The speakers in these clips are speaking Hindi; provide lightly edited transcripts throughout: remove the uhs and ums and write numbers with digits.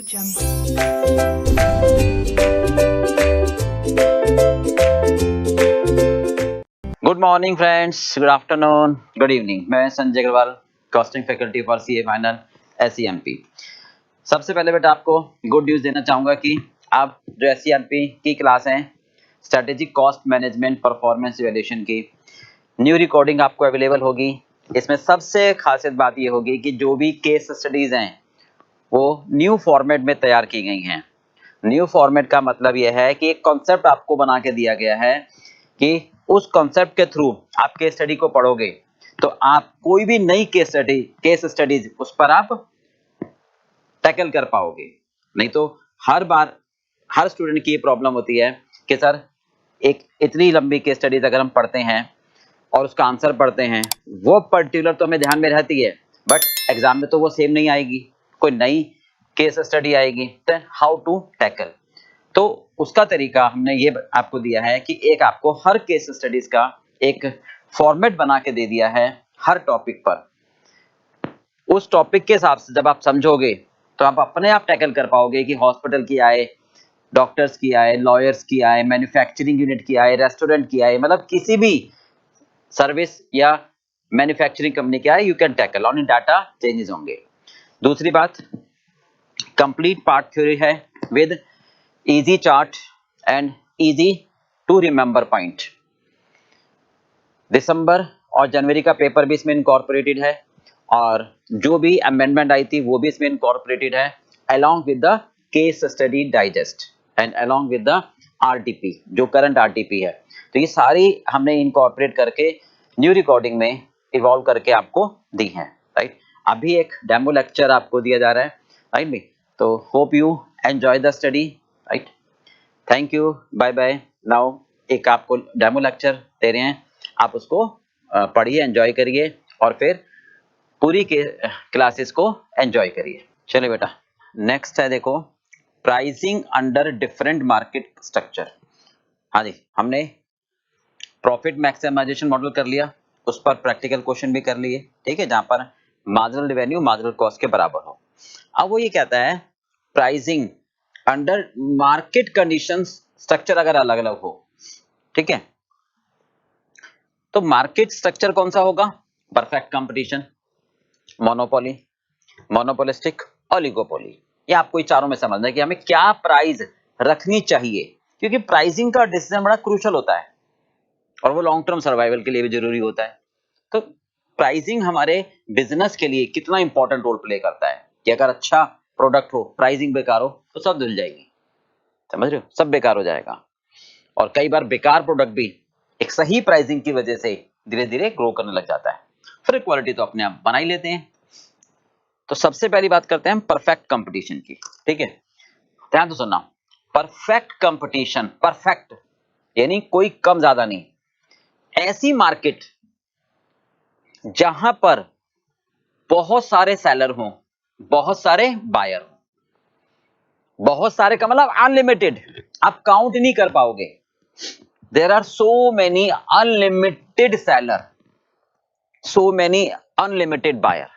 Good morning friends, good afternoon, good evening. मैं Sanjay Agarwal, costing faculty for CA final SEMP. सबसे पहले बेटा आपको गुड न्यूज़ देना चाहूँगा कि आप जो एसईएमपी की क्लास है strategic cost management performance evaluation की न्यू रिकॉर्डिंग आपको अवेलेबल होगी। इसमें सबसे खासियत बात ये होगी कि जो भी केस स्टडीज़ हैं वो न्यू फॉर्मेट में तैयार की गई हैं। न्यू फॉर्मेट का मतलब यह है कि एक कॉन्सेप्ट आपको बना के दिया गया है कि उस कॉन्सेप्ट के थ्रू आप केस स्टडी को पढ़ोगे तो आप कोई भी नई केस स्टडीज उस पर आप टैकल कर पाओगे। नहीं तो हर बार हर स्टूडेंट की ये प्रॉब्लम होती है कि सर एक इतनी लंबी केस स्टडीज अगर हम पढ़ते हैं और उसका आंसर पढ़ते हैं वो पर्टिकुलर तो हमें ध्यान में रहती है बट एग्जाम में तो वो सेम नहीं आएगी, कोई नई केस स्टडी आएगी। देन हाउ टू टैकल, तो उसका तरीका हमने ये आपको दिया है कि एक आपको हर केस स्टडीज का एक फॉर्मेट बना के दे दिया है हर टॉपिक पर। उस टॉपिक के हिसाब से जब आप समझोगे तो आप अपने आप टैकल कर पाओगे कि हॉस्पिटल की आए, डॉक्टर्स की आए, लॉयर्स की आए, मैन्युफैक्चरिंग यूनिट की आए, रेस्टोरेंट की आए, मतलब किसी भी सर्विस या मैन्युफैक्चरिंग कंपनी के आए, you can tackle on data changes होंगे। दूसरी बात, कंप्लीट पार्ट थ्योरी है with easy chart and easy to remember point. दिसंबर और जनवरी का पेपर भी इसमें इनकॉर्पोरेटेड है और जो भी अमेंडमेंट आई थी वो भी इसमें इनकॉर्पोरेटेड है along with the case study digest and along with the RTP जो करंट आरटीपी है। तो ये सारी हमने इनकॉर्पोरेट करके न्यू रिकॉर्डिंग में इवॉल्व करके आपको दी है, राइट। अभी एक डेमो लेक्चर आपको दिया जा रहा है, राइट भी। तो hope you enjoy the study, right. Thank you, bye bye. Now एक आपको डेमो लेक्चर दे रहे हैं, आप उसको पढ़िए, एंजॉय करिए और फिर पूरी के क्लासेस को एंजॉय करिए। चलिए बेटा, नेक्स्ट है देखो, pricing under different market structure. हाँ जी, हमने प्रॉफिट मैक्सिमाइजेशन मॉडल कर लिया, उस पर प्रैक्टिकल क्वेश्चन भी कर लिए, ठीक है, जहां पर मार्जिनल रेवेन्यू मार्जिनल कॉस्ट के बराबर हो। अब वो ये कहता है pricing under market conditions structure अगर अलग अलग हो, ठीक है, तो मार्केट स्ट्रक्चर कौन सा होगा? Perfect competition, monopoly, monopolistic, oligopoly. ये आपको चारों में समझना है कि हमें क्या प्राइस रखनी चाहिए, क्योंकि प्राइसिंग का डिसीजन बड़ा क्रूशियल होता है और वो लॉन्ग टर्म सर्वाइवल के लिए भी जरूरी होता है। तो प्राइसिंग हमारे बिजनेस के लिए कितना इंपॉर्टेंट रोल प्ले करता है कि अगर अच्छा प्रोडक्ट हो, प्राइसिंग बेकार हो तो सब धुल जाएगी, समझ रहे हो, सब बेकार हो जाएगा। और कई बार बेकार प्रोडक्ट भी एक सही प्राइसिंग की वजह से धीरे धीरे ग्रो करने लग जाता है, फिर क्वालिटी तो अपने आप बना ही लेते हैं। तो सबसे पहली बात करते हैं हम परफेक्ट कंपटीशन की, ठीक है। ध्यान तो सुनना, परफेक्ट कंपटीशन, परफेक्ट यानी कोई कम ज्यादा नहीं, ऐसी मार्केट जहां पर बहुत सारे सेलर हों, बहुत सारे बायर हों, बहुत सारे का मतलब अनलिमिटेड, आप काउंट नहीं कर पाओगे। There are so many unlimited seller, so many unlimited buyer,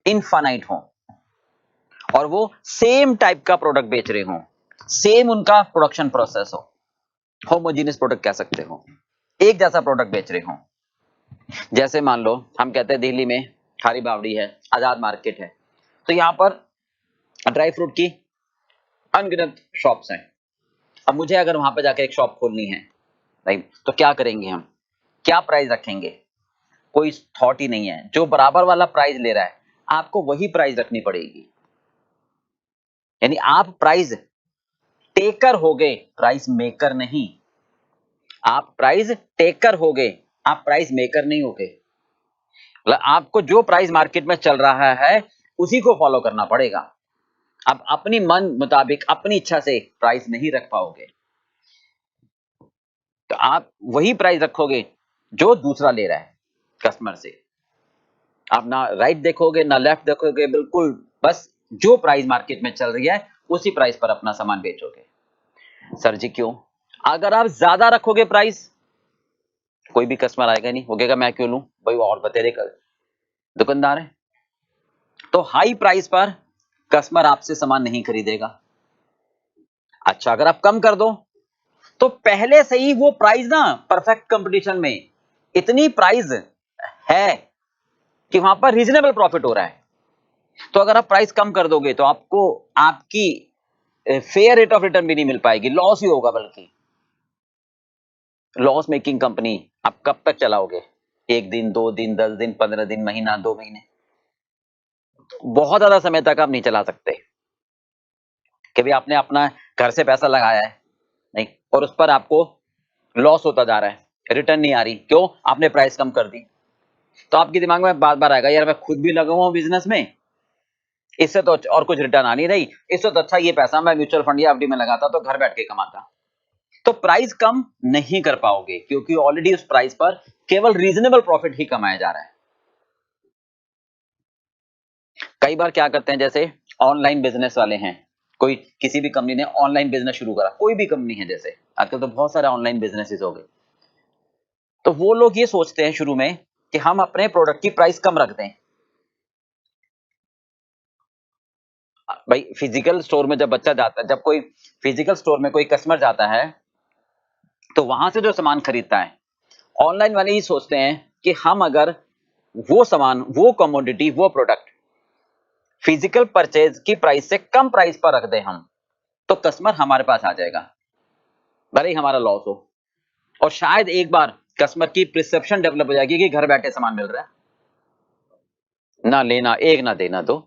infinite हों, और वो सेम टाइप का प्रोडक्ट बेच रहे हों, सेम उनका प्रोडक्शन प्रोसेस हो, होमोजीनियस प्रोडक्ट कह सकते हो, एक जैसा प्रोडक्ट बेच रहे हों। जैसे मान लो हम कहते हैं दिल्ली में खारी बावड़ी है, आजाद मार्केट है, तो यहां पर ड्राई फ्रूट की अनगिनत शॉप्स हैं। अब मुझे अगर वहां पर जाकर एक शॉप खोलनी है, राइट, तो क्या करेंगे हम, क्या प्राइस रखेंगे? कोई थॉट ही नहीं है। जो बराबर वाला प्राइस ले रहा है आपको वही प्राइस रखनी पड़ेगी, यानी आप प्राइस टेकर हो गए, प्राइस मेकर नहीं। आप प्राइस टेकर हो गए, आप प्राइस मेकर नहीं हो गए। मतलब आपको जो प्राइस मार्केट में चल रहा है उसी को फॉलो करना पड़ेगा। आप अपनी मन मुताबिक अपनी इच्छा से प्राइस नहीं रख पाओगे, तो आप वही प्राइस रखोगे जो दूसरा ले रहा है कस्टमर से। आप ना राइट देखोगे ना लेफ्ट देखोगे, बिल्कुल बस जो प्राइस मार्केट में चल रही है उसी प्राइस पर अपना सामान बेचोगे। सर जी क्यों? अगर आप ज्यादा रखोगे प्राइस, कोई भी कस्टमर आएगा नहीं, वो कहेगा मैं क्यों लूं भाई, वो और बतेरे दुकानदार है। तो हाई प्राइस पर कस्टमर आपसे सामान नहीं खरीदेगा। अच्छा, अगर आप कम कर दो तो पहले से ही वो प्राइस ना परफेक्ट कंपटीशन में इतनी प्राइस है कि वहां पर रीजनेबल प्रॉफिट हो रहा है। तो अगर आप प्राइस कम कर दोगे तो आपको आपकी फेयर रेट ऑफ रिटर्न भी नहीं मिल पाएगी, लॉस ही होगा। बल्कि लॉस मेकिंग कंपनी आप कब तक चलाओगे? 1 दिन, 2 दिन, 10 दिन, 15 दिन, महीना, 2 महीने, बहुत ज्यादा समय तक आप नहीं चला सकते। कि भी आपने अपना घर से पैसा लगाया है नहीं, और उस पर आपको लॉस होता जा रहा है, रिटर्न नहीं आ रही, क्यों? आपने प्राइस कम कर दी। तो आपके दिमाग में बार बार आएगा, यार मैं खुद भी लगा हुआ बिजनेस में, इससे तो और कुछ रिटर्न आ नहीं रही, इससे तो अच्छा ये पैसा मैं म्यूचुअल फंड या एफडी में लगाता तो घर बैठ के कमाता। तो प्राइस कम नहीं कर पाओगे क्योंकि ऑलरेडी उस प्राइस पर केवल रीजनेबल प्रॉफिट ही कमाया जा रहा है। कई बार क्या करते हैं, जैसे ऑनलाइन बिजनेस वाले हैं, कोई किसी भी कंपनी ने ऑनलाइन बिजनेस शुरू करा, कोई भी कंपनी है, जैसे आजकल तो बहुत सारे ऑनलाइन बिजनेसेस हो गए, तो वो लोग ये सोचते हैं शुरू में कि हम अपने प्रोडक्ट की प्राइस कम रख दें। भाई फिजिकल स्टोर में जब बच्चा जाता है, जब कोई फिजिकल स्टोर में कोई कस्टमर जाता है तो वहां से जो सामान खरीदता है, ऑनलाइन वाले ही सोचते हैं कि हम अगर वो सामान, वो कमोडिटी, वो प्रोडक्ट फिजिकल परचेज की प्राइस से कम प्राइस पर रख दें हम, तो कस्टमर हमारे पास आ जाएगा, भले ही हमारा लॉस हो। और शायद एक बार कस्टमर की परसेप्शन डेवलप हो जाएगी कि घर बैठे सामान मिल रहा है, ना लेना एक ना देना दो।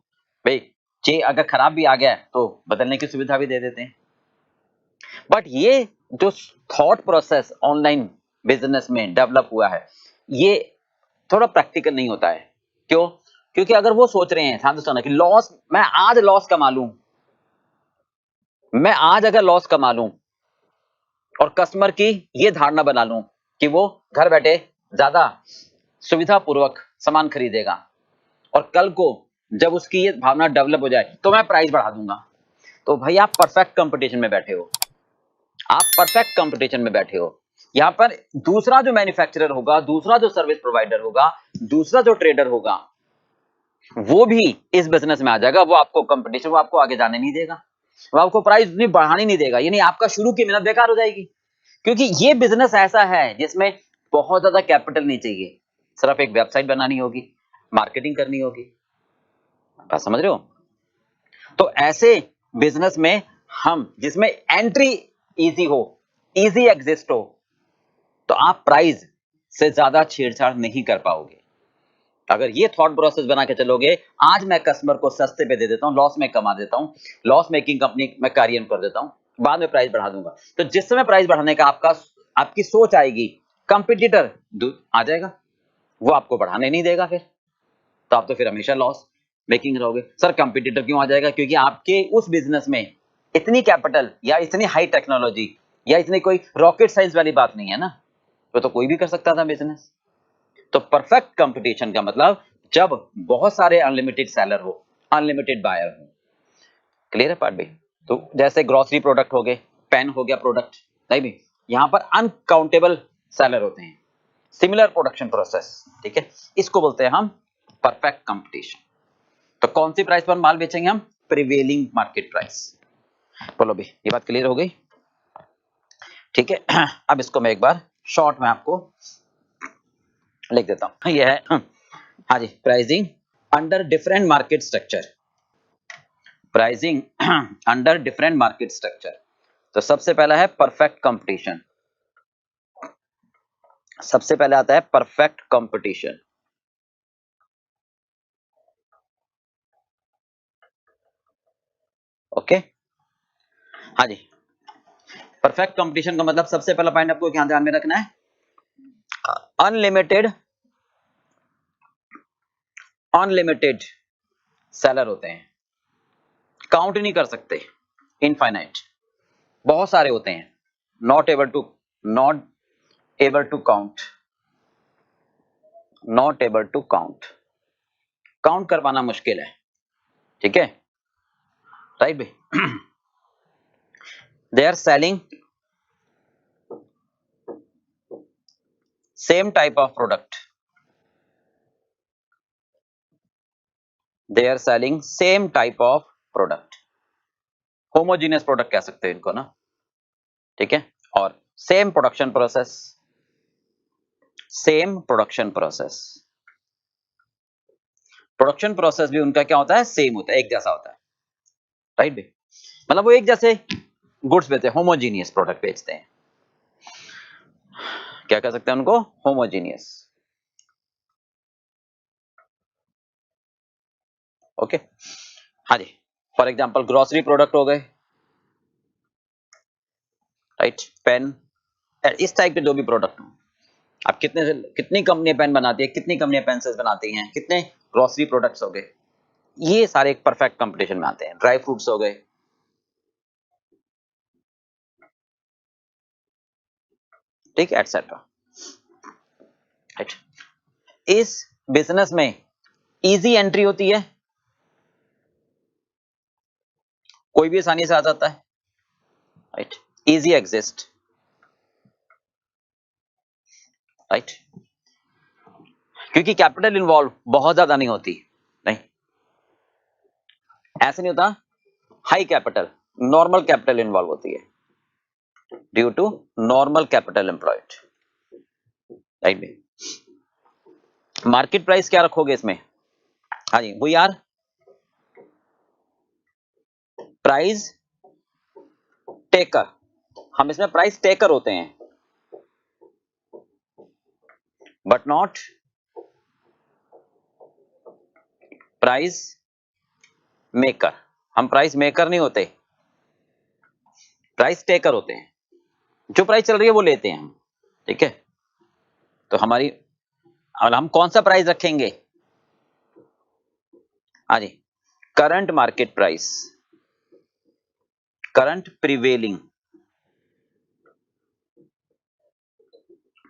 भाई चे अगर खराब भी आ गया है तो बदलने की सुविधा भी दे देते हैं। बट ये जो थॉट प्रोसेस ऑनलाइन बिजनेस में डेवलप हुआ है, ये थोड़ा प्रैक्टिकल नहीं होता है। क्यों? क्योंकि अगर वो सोच रहे हैं सामने कि लॉस, मैं आज लॉस कमा लूं, मैं आज अगर लॉस कमा लूं और कस्टमर की ये धारणा बना लूं कि वो घर बैठे ज्यादा सुविधा पूर्वक सामान खरीदेगा, और कल को जब उसकी ये भावना डेवलप हो जाए तो मैं प्राइस बढ़ा दूंगा, तो भाई आप परफेक्ट कंपटीशन में बैठे हो, आप परफेक्ट कंपटीशन में बैठे हो। यहां पर दूसरा जो मैन्युफैक्चरर होगा, दूसरा जो सर्विस प्रोवाइडर होगा, दूसरा जो ट्रेडर होगा, वो भी इस बिजनेस में आ जाएगा। वो आपको कंपटीशन, वो आपको आगे जाने नहीं देगा, वो आपको प्राइस भी बढ़ाने नहीं देगा, यानी आपका शुरू की मेहनत बेकार हो जाएगी। क्योंकि ये बिजनेस ऐसा है जिसमें बहुत ज्यादा कैपिटल नहीं चाहिए, सिर्फ एक वेबसाइट बनानी होगी, मार्केटिंग करनी होगी। बात समझ रहे हो? तो ऐसे बिजनेस में हम, जिसमें एंट्री इजी हो, इजी एग्जिस्ट हो, तो आप प्राइस से ज्यादा छेड़छाड़ नहीं कर पाओगे। अगर ये थॉट प्रोसेस बना के चलोगे, आज मैं कस्टमर को सस्ते पे दे देता हूं, लॉस में कमा देता हूं, लॉस मेकिंग कंपनी में कार्य कर देता हूं, बाद में प्राइस बढ़ा दूंगा, तो जिस समय प्राइस बढ़ाने का आपकी सोच आएगी, कंपटीटर आ जाएगा, वो आपको बढ़ाने नहीं देगा, फिर तो आप तो फिर हमेशा लॉस मेकिंग रहोगे। सर कंपटीटर क्यों आ जाएगा? क्योंकि आपके उस बिजनेस में इतनी कैपिटल या इतनी हाई टेक्नोलॉजी या इतनी कोई रॉकेट साइंस वाली बात नहीं है ना, तो कोई भी कर सकता था बिजनेस। तो परफेक्ट कंपटीशन का मतलब जब बहुत सारे अनलिमिटेड सेलर हो, अनलिमिटेड बायर हो। क्लियर है पार्ट भाई? तो जैसे ग्रोसरी प्रोडक्ट हो गए, पेन हो गया प्रोडक्ट, नहीं भी, यहां पर अनकाउंटेबल सेलर होते हैं, सिमिलर प्रोडक्शन प्रोसेस, ठीक है, इसको बोलते हैं हम परफेक्ट कंपटीशन। तो कौन सी प्राइस पर माल बेचेंगे हम? Prevailing market price. बोलो भी, ये बात क्लियर हो गई? ठीक है, अब इसको मैं एक बार शॉर्ट में आपको लिख देता हूं। ये है, हाँ जी, pricing under different market structure, pricing under different market structure. तो सबसे पहला है परफेक्ट कंपटीशन, सबसे पहले आता है परफेक्ट कंपटीशन। ओके, हाँ जी, परफेक्ट कंपटीशन का मतलब सबसे पहला पॉइंट आपको क्या ध्यान में रखना है, अनलिमिटेड, अनलिमिटेड सेलर होते हैं, काउंट नहीं कर सकते, इनफाइनाइट, बहुत सारे होते हैं, not able to, not able to count, not able to count, count कर पाना मुश्किल है, ठीक है, राइट भाई। They are selling same type of product, they are selling same type of product, homogeneous product कह सकते हैं इनको ना, ठीक है। और same production process, same production process, production process भी उनका क्या होता है, सेम होता है, एक जैसा होता है, राइट भाई। मतलब वो एक जैसे गुड्स बेचते हैं, होमोजीनियस प्रोडक्ट बेचते हैं, क्या कह सकते हैं उनको, होमोजीनियस। ओके, हाँ जी। फॉर एग्जांपल ग्रोसरी प्रोडक्ट हो गए, राइट, पेन, इस टाइप के जो भी प्रोडक्ट हो। अब कितनी कंपनियां पेन बनाती है, कितनी कंपनियां पेंसिल्स बनाती हैं, कितने ग्रोसरी प्रोडक्ट्स हो गए, ये सारे एक परफेक्ट कंपटीशन में आते हैं। ड्राई फ्रूट्स हो गए, ठीक, एटसेट्रा, राइट। इस बिजनेस में इजी एंट्री होती है, कोई भी आसानी से आ जाता है, राइट, इजी एग्जिस्ट, राइट, क्योंकि कैपिटल इन्वॉल्व बहुत ज्यादा नहीं होती, नहीं, ऐसे नहीं होता, high capital, normal capital involve होती है, due to normal capital employed, right में। मार्केट प्राइस क्या रखोगे इसमें, हाँ जी, वी आर प्राइस टेकर, हम इसमें प्राइस टेकर होते हैं, बट नॉट प्राइस मेकर, हम प्राइस मेकर नहीं होते, प्राइस टेकर होते हैं, जो प्राइस चल रही है वो लेते हैं हम, ठीक है। तो हमारी, और हम कौन सा प्राइस रखेंगे, हाँ जी, current market price, current prevailing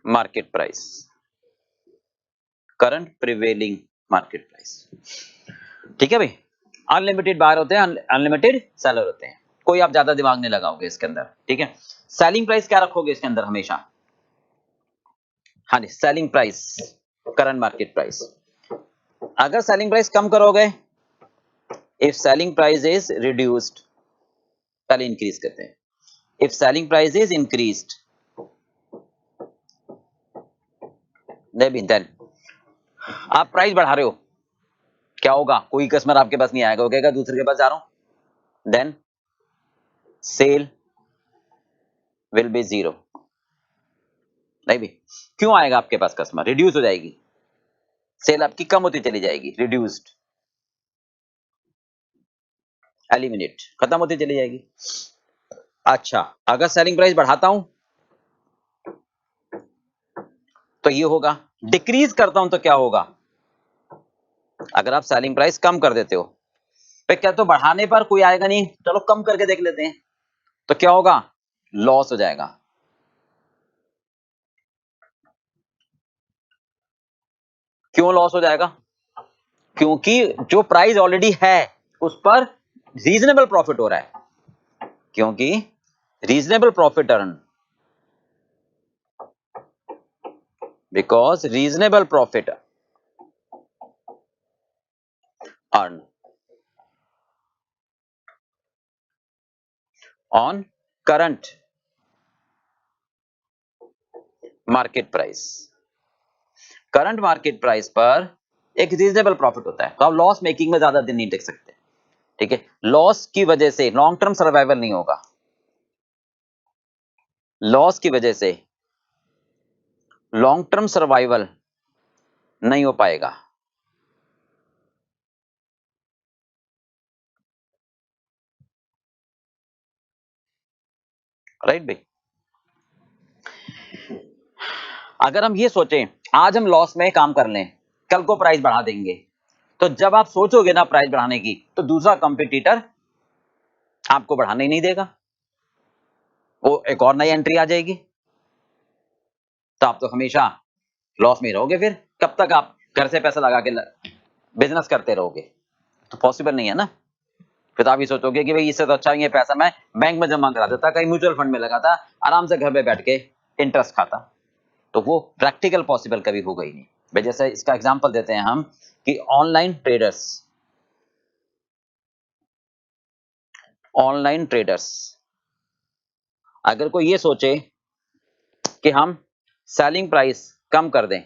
market price, current prevailing market price, ठीक है भाई। अनलिमिटेड बायर होते हैं, अनलिमिटेड सेलर होते हैं, कोई आप ज्यादा दिमाग नहीं लगाओगे इसके अंदर, ठीक है। सेलिंग प्राइस क्या रखोगे इसके अंदर हमेशा, हाँ जी, selling price, current market price. अगर सेलिंग प्राइस कम करोगे, if selling price is reduced, पहले इंक्रीज करते हैं, if selling price is increased, then आप प्राइस बढ़ा रहे हो, क्या होगा, कोई कस्टमर आपके पास नहीं आएगा, वो कहेगा दूसरे के पास जा रहा हूं, then sale will be zero, नहीं भी, क्यों आएगा आपके पास कस्टमर, रिड्यूस हो जाएगी, सेल आपकी कम होती चली जाएगी, रिड्यूस्ड, एलिमिनेट, खत्म होती चली जाएगी। अच्छा, अगर सेलिंग प्राइस बढ़ाता हूं तो ये होगा, डिक्रीज करता हूं तो क्या होगा, अगर आप सेलिंग प्राइस कम कर देते हो, तो क्या, तो बढ़ाने पर कोई आएगा नहीं, चलो कम करके देख लेते हैं, तो क्या होगा, लॉस हो जाएगा, क्यों लॉस हो जाएगा, क्योंकि जो प्राइस ऑलरेडी है उस पर रीजनेबल प्रॉफिट हो रहा है, क्योंकि reasonable profit earn, because reasonable profit earn on current market price, current market price पर एक रीजनेबल प्रॉफिट होता है, तो आप लॉस मेकिंग में ज्यादा दिन नहीं टिक सकते, ठीक है। लॉस की वजह से लॉन्ग टर्म सर्वाइवल नहीं होगा, लॉस की वजह से लॉन्ग टर्म सर्वाइवल नहीं हो पाएगा, राइट भाई। अगर हम ये सोचें आज हम लॉस में काम कर लें, कल को प्राइस बढ़ा देंगे, तो जब आप सोचोगे ना प्राइस बढ़ाने की, तो दूसरा कंपटीटर आपको बढ़ाने ही नहीं देगा, वो एक और नई एंट्री आ जाएगी, तो आप तो हमेशा लॉस में रहोगे, फिर कब तक आप घर से पैसा लगा के बिजनेस करते रहोगे, तो पॉसिबल नहीं है ना। फिर आप ये सोचोगे कि भाई इससे तो अच्छा ये पैसा मैं बैंक में जमा करा देता, कहीं म्यूचुअल फंड में लगाता, आराम से घर पे बैठ के इंटरेस्ट खाता, तो वो प्रैक्टिकल पॉसिबल कभी होगा ही नहीं भाई। जैसे इसका एग्जांपल देते हैं हम कि ऑनलाइन ट्रेडर्स, ऑनलाइन ट्रेडर्स अगर कोई ये सोचे कि हम सेलिंग प्राइस कम कर दें,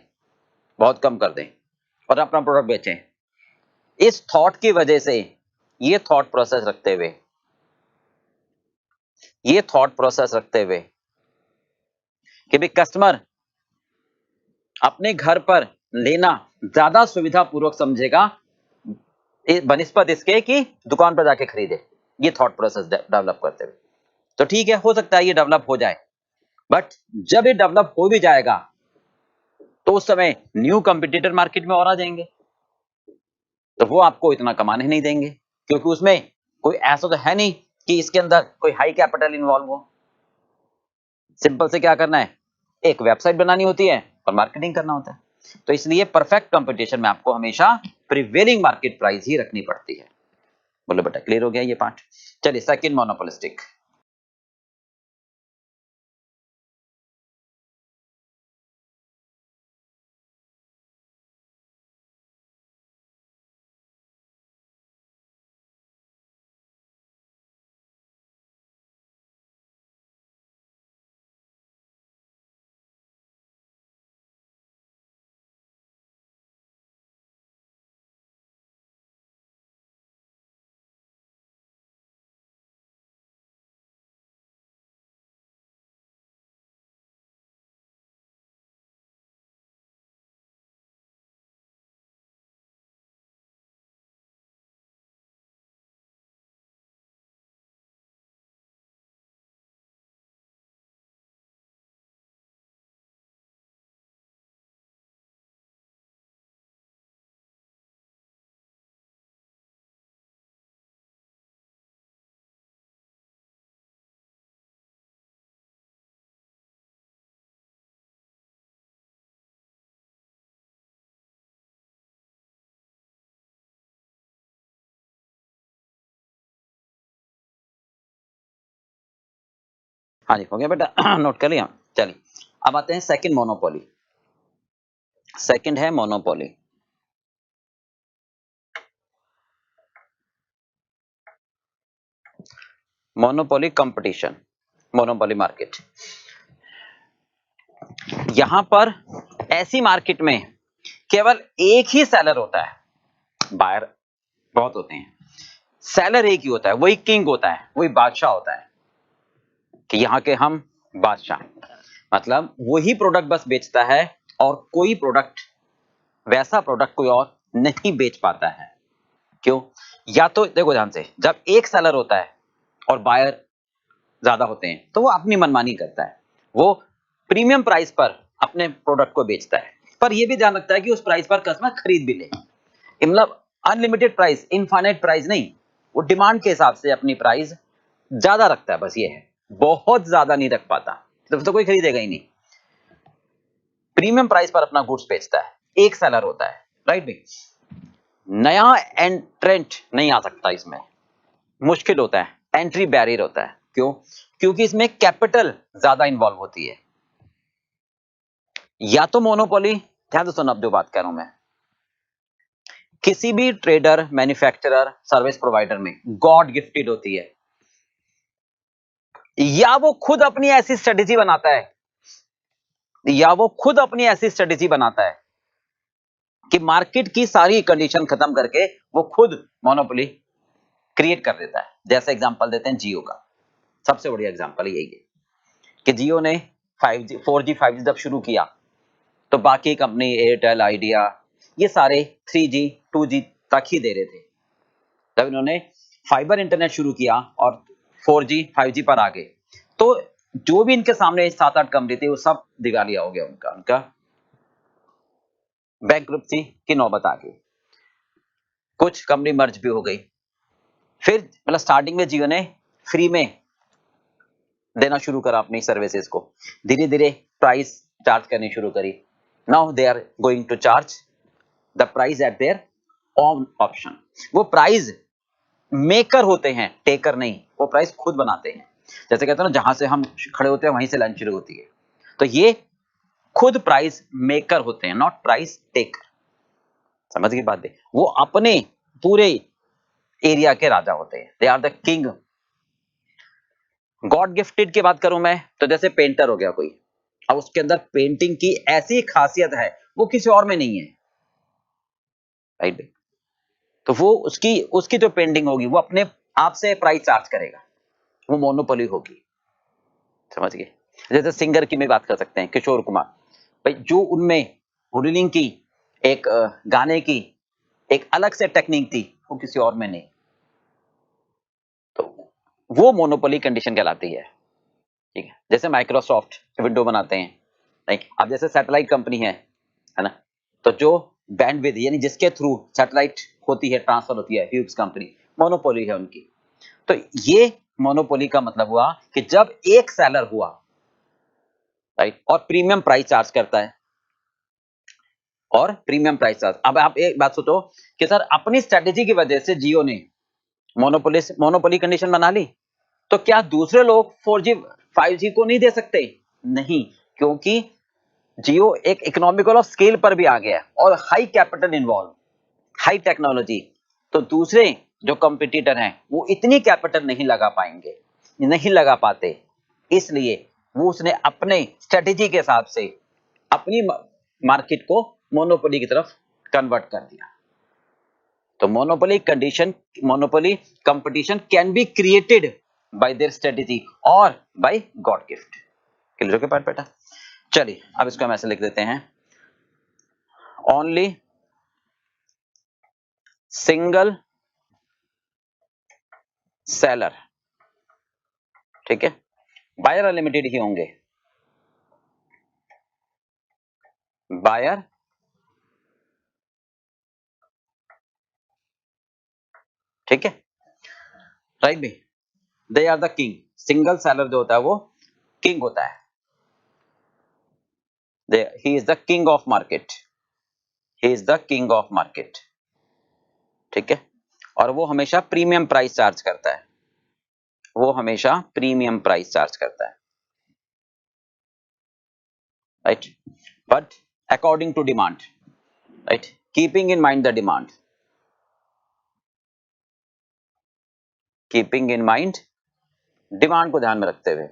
बहुत कम कर दें और अपना प्रोडक्ट बेचें, इस थॉट की वजह से, ये थॉट प्रोसेस रखते हुए कि भाई कस्टमर अपने घर पर लेना ज्यादा सुविधा पूर्वक समझेगा बनिस्बत इसके कि दुकान पर जाके खरीदे, ये थॉट प्रोसेस डेवलप करते हुए। तो ठीक है, हो सकता है ये डेवलप हो जाए, बट जब ये डेवलप हो भी जाएगा तो उस समय न्यू कंपटीटर मार्केट में और आ जाएंगे, तो वो आपको इतना कमाने नहीं देंगे, क्योंकि उसमें कोई ऐसा तो है नहीं कि इसके अंदर कोई हाई कैपिटल इन्वॉल्व हो। सिंपल से क्या करना है, एक वेबसाइट बनानी होती है और मार्केटिंग करना होता है। तो इसलिए परफेक्ट कंपटीशन में आपको हमेशा प्रिवेलिंग मार्केट प्राइस ही रखनी पड़ती है। बोलो बेटा, क्लियर हो गया ये पार्ट? चलिए सेकंड मोनोपोलिस्टिक। हाँ जी, हो गया बेटा, नोट कर लिया। चलिए अब आते हैं सेकंड मोनोपोली। सेकंड है monopoly. Monopoly competition, monopoly market. यहां पर ऐसी मार्केट में केवल एक ही सेलर होता है, बायर बहुत होते हैं, सेलर एक ही होता है, वही किंग होता है, वही बादशाह होता है कि यहाँ के हम बादशाह, मतलब वही प्रोडक्ट बस बेचता है और कोई प्रोडक्ट, वैसा प्रोडक्ट कोई और नहीं बेच पाता है। क्यों? या तो देखो ध्यान से, जब एक सेलर होता है और बायर ज्यादा होते हैं तो वो अपनी मनमानी करता है, वो प्रीमियम प्राइस पर अपने प्रोडक्ट को बेचता है, पर ये भी ध्यान रखता है कि उस प्राइस पर कस्टमर खरीद भी ले, मतलब अनलिमिटेड प्राइस, इनफाइनाइट प्राइस नहीं, वो डिमांड के हिसाब से अपनी प्राइस ज्यादा रखता है, बस ये है, बहुत ज्यादा नहीं रख पाता, तो कोई खरीदेगा ही नहीं। प्रीमियम प्राइस पर अपना गुड्स बेचता है, एक सेलर होता है, राइट भाई। नया एंट्रेंट नहीं आ सकता, इसमें मुश्किल होता है, एंट्री बैरियर होता है। क्यों? क्योंकि इसमें कैपिटल ज्यादा इन्वॉल्व होती है। या तो मोनोपोली, ध्यान से सुनो अब जो बात कर रहा हूं मैं, किसी भी ट्रेडर, मैन्युफैक्चरर, सर्विस प्रोवाइडर में गॉड गिफ्टेड होती है, या वो खुद अपनी ऐसी स्ट्रेटेजी बनाता है, कि मार्केट की सारी कंडीशन खत्म करके वो खुद मोनोपोली क्रिएट कर देता है। जैसे एग्जांपल देते हैं जियो का, सबसे बढ़िया एग्जांपल यही है कि जियो ने 5G 4G 5G जब शुरू किया तो बाकी कंपनी एयरटेल, आइडिया, ये सारे 3G 2G तक ही दे रहे थे। जब इन्होंने फाइबर इंटरनेट शुरू किया और 4G 5G पर आ गए, तो जो भी इनके सामने 7-8 कंपनी थी वो सब दिवालिया हो गया, उनका बैंकरप्सी की नौबत आ गई, कुछ कंपनी मर्ज भी हो गई। फिर मतलब स्टार्टिंग में जियो ने फ्री में देना शुरू करा अपनी सर्विसेज को, धीरे धीरे प्राइस चार्ज करनी शुरू करी। Now they are going to charge the price at their own option. वो प्राइस मेकर होते हैं, टेकर नहीं, वो प्राइस खुद बनाते हैं। जैसे कहते हैं ना, जहां से हम खड़े होते हैं वहीं से लाइन शुरू होती है, तो ये खुद प्राइस मेकर होते हैं, नॉट प्राइस टेकर। समझ गई बात? वो अपने पूरे एरिया के राजा होते हैं, they are the king god gifted की बात करूं मैं तो जैसे पेंटर हो गया कोई, अब उसके अंदर पेंटिंग की ऐसी खासियत है वो किसी और में नहीं है, राइट। तो वो उसकी उसकी जो पेंटिंग होगी वो अपने आप से प्राइस चार्ज करेगा, वो मोनोपोली होगी, समझ गए। जैसे सिंगर की में बात कर सकते हैं, किशोर कुमार भाई, जो उनमें हुडलिंग की एक गाने की एक अलग से टेक्निक थी वो किसी और में नहीं, तो वो मोनोपोली कंडीशन कहलाती है, ठीक है। जैसे माइक्रोसॉफ्ट विंडो बनाते हैं, राइट। अब जैसे सैटेलाइट कंपनी है ना, तो जो बैंडविड्थ यानी जिसके थ्रू सैटेलाइट होती है, ट्रांसफर होती है, ह्यूज कंपनी, मोनोपोली है उनकी। तो ये मोनोपोली का मतलब हुआ कि जब एक सेलर हुआ, राइट, और प्रीमियम प्राइस चार्ज करता है, और प्रीमियम प्राइस चार्ज। अब आप एक बात सोचो कि सर अपनी स्ट्रेटेजी की वजह से जियो ने मोनोपोली कंडीशन बना ली, तो क्या दूसरे लोग 4G 5G को नहीं दे सकते? नहीं, क्योंकि जियो एक इकोनॉमिकल ऑफ स्केल पर भी आ गया और high capital involve, high technology, तो दूसरे जो कंपटीटर हैं वो इतनी कैपिटल नहीं लगा पाएंगे, नहीं लगा पाते, इसलिए वो उसने अपने स्ट्रेटेजी के हिसाब से अपनी मार्केट को मोनोपोली की तरफ कन्वर्ट कर दिया। तो monopoly competition can be created by there strategy और बाय गॉड गिफ्ट। क्लियर हो गया पार्ट बेटा? चलिए अब इसको हम ऐसे लिख देते हैं, ओनली सिंगल सेलर, ठीक है, बायर अनलिमिटेड ही होंगे, बायर ठीक है, राइट भी, they are the king. Single seller जो होता है वो किंग होता है, he is the king of market, he is the king of market, ठीक है। और वो हमेशा प्रीमियम प्राइस चार्ज करता है, वो हमेशा प्रीमियम प्राइस चार्ज करता है, right, but according to demand, right, keeping in mind the demand, keeping in mind demand को ध्यान में रखते हुए,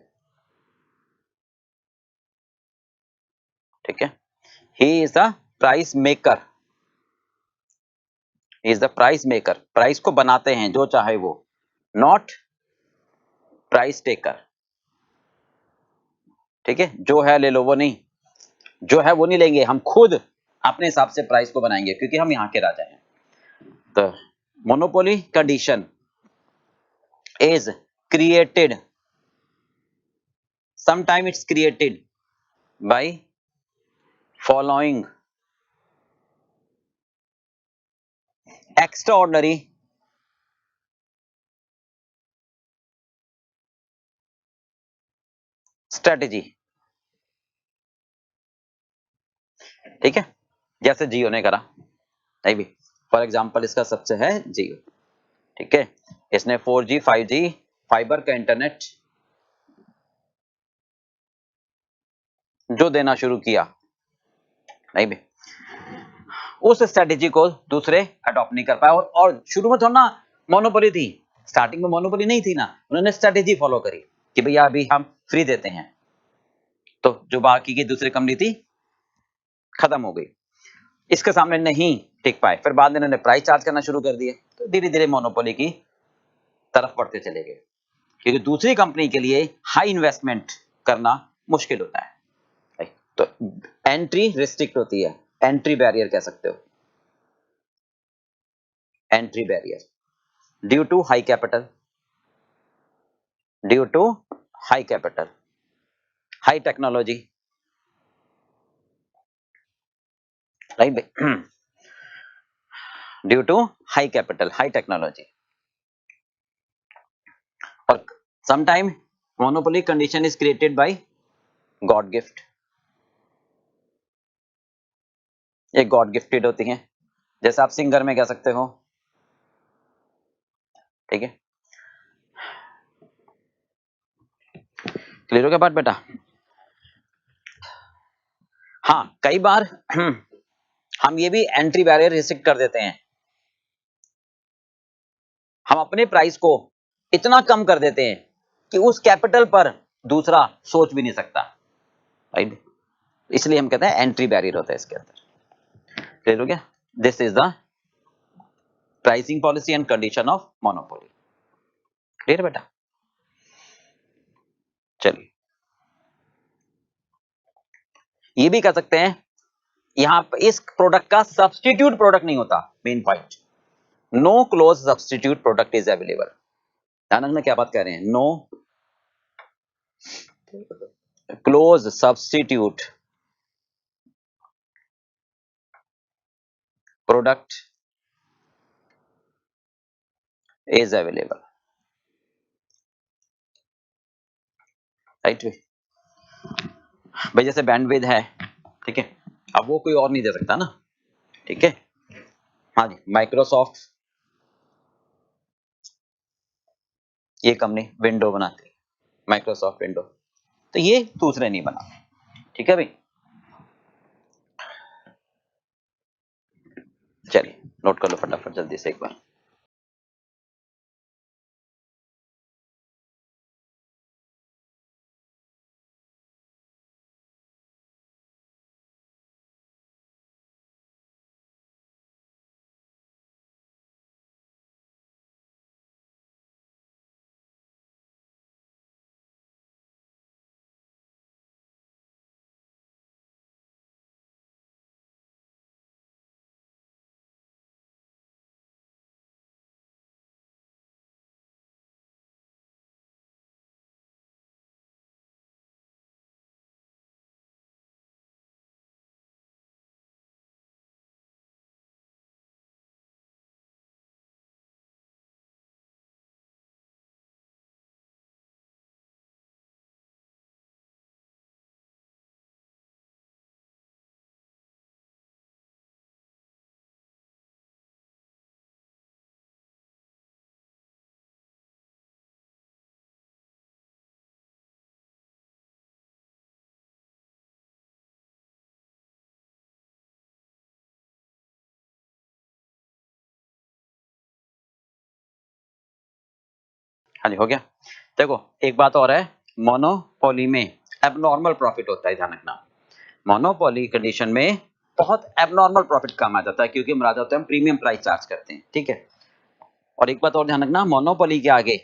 ठीक है। He is the price maker, he is the price maker, price को बनाते हैं जो चाहे वो, नॉट प्राइस टेकर, ठीक है। जो है ले लो वो नहीं, जो है वो नहीं लेंगे, हम खुद अपने हिसाब से प्राइस को बनाएंगे क्योंकि हम यहाँ के राजा हैं। तो monopoly condition is created, sometime it's created by following extraordinary strategy, ठीक है, जैसे जियो ने करा, नहीं भी, फॉर एग्जांपल इसका सबसे है जियो, ठीक है। इसने 4G 5G फाइबर का इंटरनेट जो देना शुरू किया, नहीं भी, उस स्ट्रेटेजी को दूसरे अडॉप्ट नहीं कर पाए, और शुरू में थोड़ा ना मोनोपोली थी, स्टार्टिंग में मोनोपोली नहीं थी ना, उन्होंने स्ट्रेटेजी फॉलो करी कि भैया अभी हम फ्री देते हैं, तो जो बाकी की दूसरी कंपनी थी खत्म हो गई, इसके सामने नहीं टिक पाए, फिर बाद में इन्होंने प्राइस चार्ज करना शुरू कर दिए, तो धीरे धीरे मोनोपोली की तरफ बढ़ते चले गए, क्योंकि दूसरी कंपनी के लिए हाई इन्वेस्टमेंट करना मुश्किल होता है, तो एंट्री रिस्ट्रिक्ट होती है, एंट्री बैरियर कह सकते हो, entry barrier due to high capital, due to high capital, high technology, right, due to high capital, high technology, और sometime monopoly condition is created by God gift, ये गॉड गिफ्टेड होती हैं, जैसे आप सिंगर में कह सकते हो, ठीक है। क्लियर हो गया बात बेटा? हाँ, कई बार हम ये भी एंट्री बैरियर रिस्ट्रिक्ट कर देते हैं, हम अपने प्राइस को इतना कम कर देते हैं कि उस कैपिटल पर दूसरा सोच भी नहीं सकता, राइट। इसलिए हम कहते हैं एंट्री बैरियर होता है इसके अंदर। क्लियर हो गया? This is the pricing policy and condition of monopoly. Clear बेटा? चलिए, ये भी कह सकते हैं यहां पर इस प्रोडक्ट का सब्स्टिट्यूट प्रोडक्ट नहीं होता, main point, no close substitute product is available. ध्यान रखना क्या बात कह रहे हैं, no close substitute product is available, right. भाई जैसे बैंडविड्थ है, ठीक है, अब वो कोई और नहीं दे सकता ना, ठीक है। हाँ जी, माइक्रोसॉफ्ट ये कंपनी विंडो बनाती है, माइक्रोसॉफ्ट विंडो, तो ये दूसरे नहीं बना, ठीक है भाई। चलिए नोट कर लो फटाफट जल्दी से एक बार। हाँ जी, हो गया। देखो एक बात और है, मोनोपोली में एबनॉर्मल प्रॉफिट होता है, ध्यान रखना। मोनोपोली कंडीशन में बहुत एबनॉर्मल प्रॉफिट कम आ जाता है, क्योंकि हम राजा होते हैं, हम प्रीमियम प्राइस चार्ज करते हैं, ठीक है। और एक बात और ध्यान रखना, मोनोपोली के आगे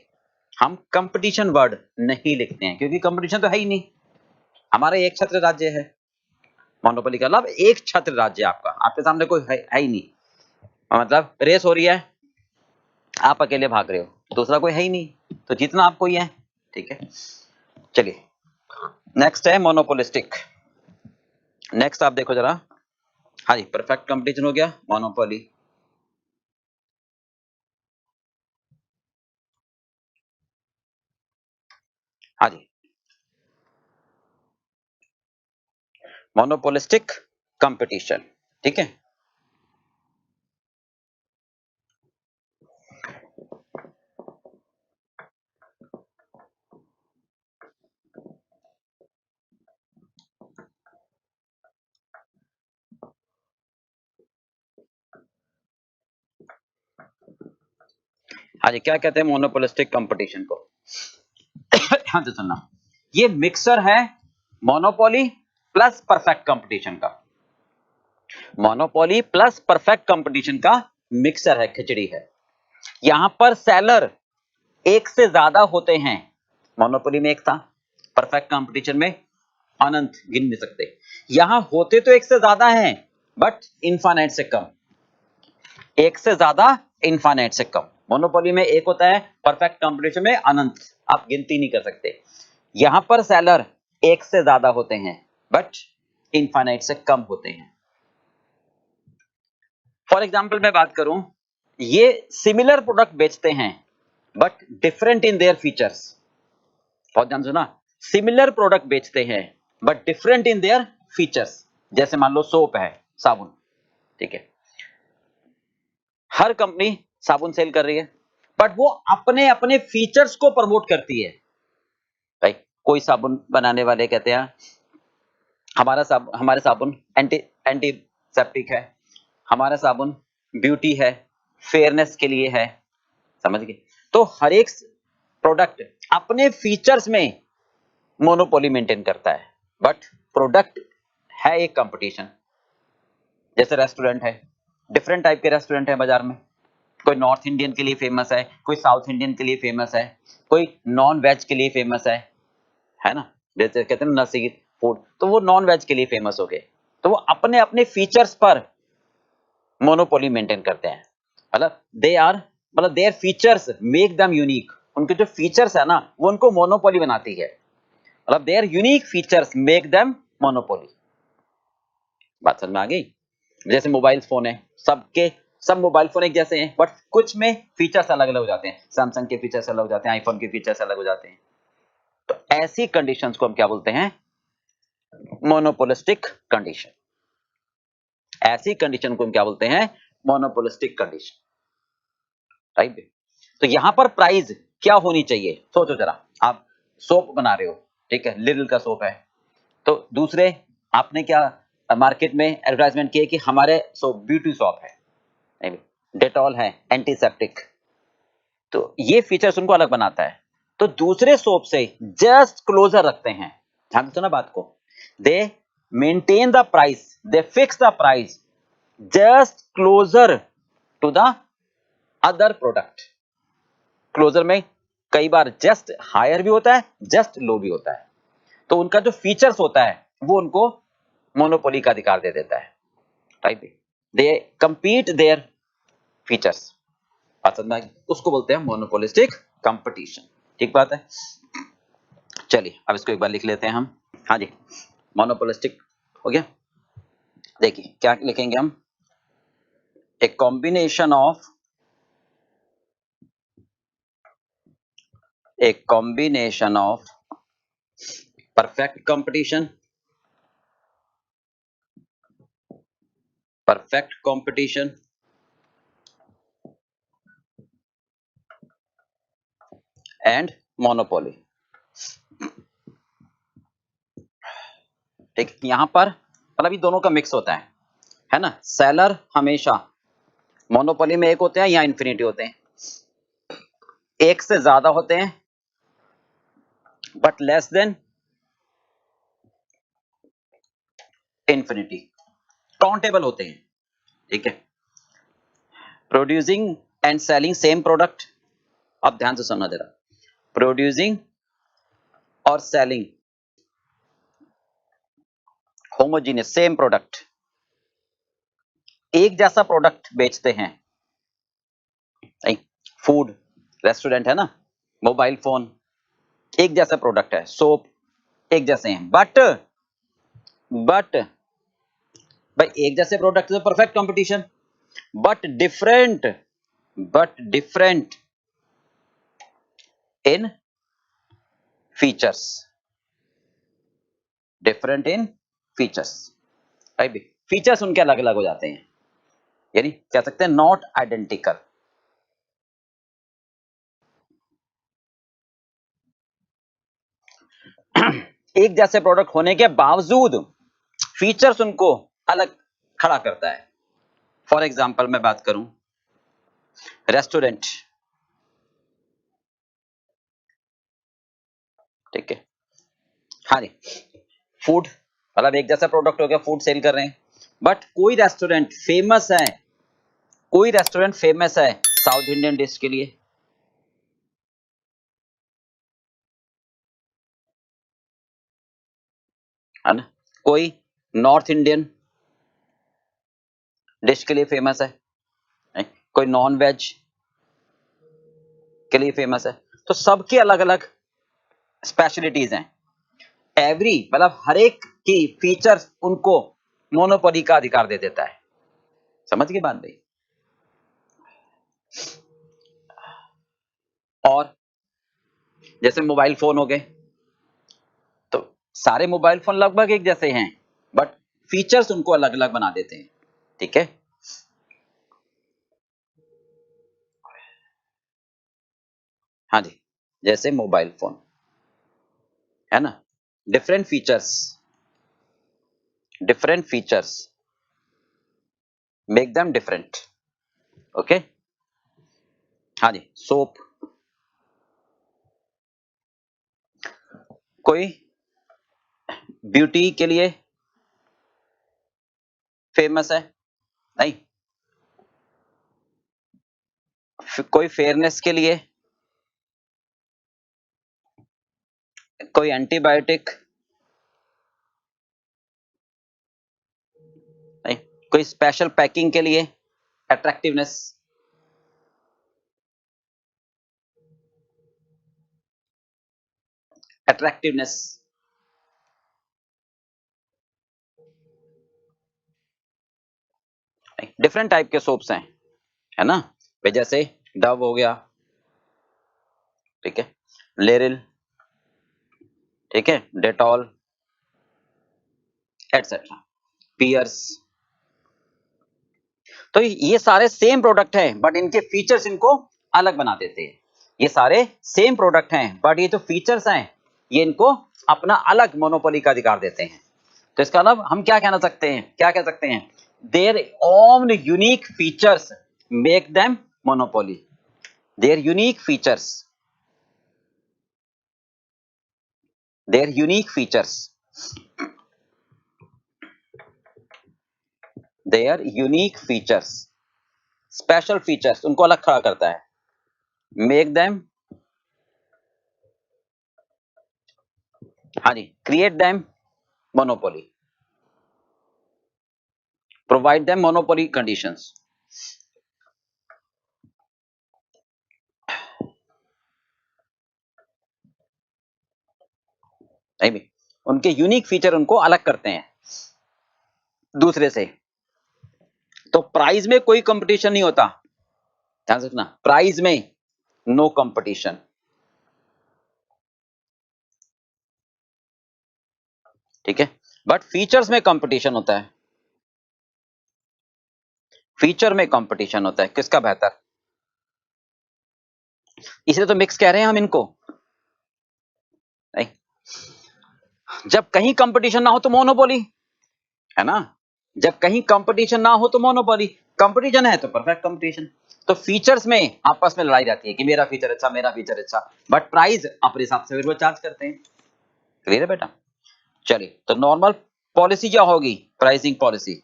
हम कंपटीशन वर्ड नहीं लिखते हैं, क्योंकि कंपटीशन तो है ही नहीं, हमारा एक छत्र राज्य है। मोनोपोली का मतलब एक छत्र राज्य आपका, आपके सामने कोई है ही नहीं, मतलब रेस हो रही है, आप अकेले भाग रहे हो, दूसरा कोई है ही नहीं, तो जीतना आपको ही है, ठीक है। चलिए नेक्स्ट है मोनोपोलिस्टिक। नेक्स्ट आप देखो जरा, हाँ जी, परफेक्ट कंपटीशन हो गया, मोनोपोली। हाँ जी, मोनोपोलिस्टिक कंपटीशन, ठीक है। हाँ जी, क्या कहते हैं मोनोपोलिस्टिक कंपटीशन को? हाँ जी सुनना, ये मिक्सर है मोनोपोली प्लस परफेक्ट कंपटीशन का, मोनोपोली प्लस परफेक्ट कंपटीशन का मिक्सर है, खिचड़ी है। यहां पर सेलर एक से ज्यादा होते हैं, मोनोपोली में एक था, परफेक्ट कंपटीशन में अनंत, गिन नहीं सकते। यहां होते तो एक से ज्यादा हैं, बट इनफाइनाइट से कम, एक से ज्यादा इनफाइनाइट से कम। मोनोपोली में एक होता है, परफेक्ट कंपटीशन में अनंत, आप गिनती नहीं कर सकते। यहां पर सेलर एक से ज्यादा होते हैं, बट इनफाइनाइट से कम होते हैं। फॉर एग्जाम्पल मैं बात करूं, ये सिमिलर प्रोडक्ट बेचते हैं but different in their features. बहुत ध्यान सुना, सिमिलर प्रोडक्ट बेचते हैं but different in their features. जैसे मान लो सोप है, साबुन, ठीक है, हर कंपनी साबुन सेल कर रही है, बट वो अपने अपने फीचर्स को प्रमोट करती है। भाई कोई साबुन बनाने वाले कहते हैं हमारे साबुन एंटीसेप्टिक है, हमारा साबुन ब्यूटी है, फेयरनेस के लिए है, समझ गए। तो हर एक प्रोडक्ट अपने फीचर्स में मोनोपोली मेंटेन करता है, बट प्रोडक्ट है एक कंपटीशन। जैसे रेस्टोरेंट है, डिफरेंट टाइप के रेस्टोरेंट है बाजार में, कोई नॉर्थ इंडियन के लिए फेमस है, कोई साउथ इंडियन के लिए फेमस है, कोई नॉन वेज के लिए फेमस है ना। जैसे कहते हैं नसीर फूड, तो वो नॉन वेज के लिए फेमस हो गए। तो वो अपने अपने फीचर्स पर मोनोपोली मेंटेन करते हैं, मतलब दे आर, मतलब their features make them unique. उनके जो फीचर्स है ना वो उनको मोनोपोली बनाती है, मतलब there unique features make them monopoly. बात समझ में आ गई। जैसे मोबाइल फोन है, सबके सब मोबाइल फोन एक जैसे हैं, बट कुछ में फीचर्स अलग अलग हो जाते हैं। सैमसंग के फीचर्स अलग हो जाते हैं, आईफोन के फीचर्स अलग हो जाते हैं। तो ऐसी कंडीशंस को हम क्या बोलते हैं? Monopolistic condition. ऐसी कंडीशन को हम क्या बोलते हैं? Monopolistic condition, right. तो यहां पर प्राइस क्या होनी चाहिए? सोचो जरा, आप सोप बना रहे हो, ठीक है, लिटिल का सोप है, तो दूसरे आपने क्या मार्केट में एडवर्टाइजमेंट किया कि हमारे सोप ब्यूटी सोप है, डेटॉल है, एंटीसेप्टिक, तो ये फीचर्स उनको अलग बनाता है। तो दूसरे सोप से जस्ट क्लोजर रखते हैं, ध्यान से ना बात को। They maintain the price, they fix the price just closer to the other product. Closer में कई बार जस्ट हायर भी होता है, जस्ट लो भी होता है। तो उनका जो फीचर्स होता है वो उनको मोनोपोली का अधिकार दे देता है, right. They compete their features, उसको बोलते हैं मोनोपोलिस्टिक कंपटीशन। ठीक बात है। चलिए अब इसको एक बार लिख लेते हैं हम। हाँ जी, मोनोपोलिस्टिक हो गया। देखिए क्या लिखेंगे हम? A combination of, a combination of perfect competition, perfect competition and monopoly। ठीक, यहां पर मतलब ये दोनों का मिक्स होता है ना। सेलर हमेशा मोनोपोली में एक होते हैं या इन्फिनिटी होते हैं, एक से ज्यादा होते हैं but less than infinity, countable होते हैं, ठीक है। Producing and selling same product, अब ध्यान से सुनना जरा, प्रोड्यूसिंग और सेलिंग होमोजीनियस सेम प्रोडक्ट, एक जैसा प्रोडक्ट बेचते हैं। फूड रेस्टोरेंट है ना, मोबाइल फोन एक जैसा प्रोडक्ट है, सोप एक जैसे हैं, बट भाई एक जैसे प्रोडक्ट तो perfect competition, but different in features, different in features, right. Features उनके अलग अलग हो जाते हैं, यानी कह सकते हैं नॉट आइडेंटिकल। एक जैसे प्रोडक्ट होने के बावजूद फीचर्स उनको अलग खड़ा करता है। फॉर एग्जाम्पल मैं बात करूं, रेस्टोरेंट, ठीक है, हाँ जी, फूड मतलब एक जैसा प्रोडक्ट हो गया, फूड सेल कर रहे हैं, बट कोई रेस्टोरेंट फेमस है, कोई रेस्टोरेंट फेमस है साउथ इंडियन डिश के लिए, है ना, कोई नॉर्थ इंडियन डिश के लिए फेमस है, कोई नॉन वेज के लिए फेमस है। तो सबके अलग अलग स्पेशलिटीज हैं। एवरी मतलब हर एक की फीचर्स उनको मोनोपोली का अधिकार दे देता है। समझ गए बात भाई? और जैसे मोबाइल फोन हो गए, तो सारे मोबाइल फोन लगभग एक जैसे हैं, बट फीचर्स उनको अलग अलग बना देते हैं, ठीक है। हाँ जी, जैसे मोबाइल फोन है ना, different features, different features make them different, okay. हाँ जी, सोप कोई ब्यूटी के लिए फेमस है? नहीं। कोई फेयरनेस के लिए? कोई एंटीबायोटिक? नहीं। कोई स्पेशल पैकिंग के लिए? अट्रैक्टिवनेस? अट्रैक्टिवनेस? डिफरेंट टाइप के सोप्स हैं, है ना? भाई जैसे डव हो गया, ठीक है, लेरिल, ठीक है, डेटॉल, एटसेट्रा, पियर्स। तो ये सारे सेम प्रोडक्ट हैं, बट इनके फीचर्स इनको अलग बना देते हैं। ये सारे सेम प्रोडक्ट हैं, बट ये जो फीचर्स हैं ये इनको अपना अलग मोनोपोली का अधिकार देते हैं। तो इसका मतलब हम क्या कहना सकते हैं, क्या कह सकते हैं? Their own unique features make them monopoly. Their unique features, their unique features, their unique features, special features उनको अलग खड़ा करता है। मेक देम, हाँ जी, create them monopoly, provide them monopoly conditions. नहीं भी, उनके यूनिक फीचर उनको अलग करते हैं दूसरे से। तो प्राइस में कोई कंपटीशन नहीं होता, ध्यान रखना, प्राइस में नो कंपटीशन, ठीक है। बट फीचर्स में कंपटीशन होता है, फीचर में कंपटीशन होता है, किसका बेहतर, इसलिए तो मिक्स कह रहे हैं हम इनको। नहीं, जब कहीं कंपटीशन ना हो तो मोनोपोली, है ना? जब कहीं कंपटीशन ना हो तो मोनोपोली, कंपटीशन है तो परफेक्ट कंपटीशन। तो फीचर्स में आपस में लड़ाई रहती है कि मेरा फीचर अच्छा, मेरा फीचर अच्छा, बट प्राइस अपने हिसाब से वो चार्ज करते हैं। क्लियर है बेटा? चलिए, तो नॉर्मल पॉलिसी क्या होगी? Pricing policy,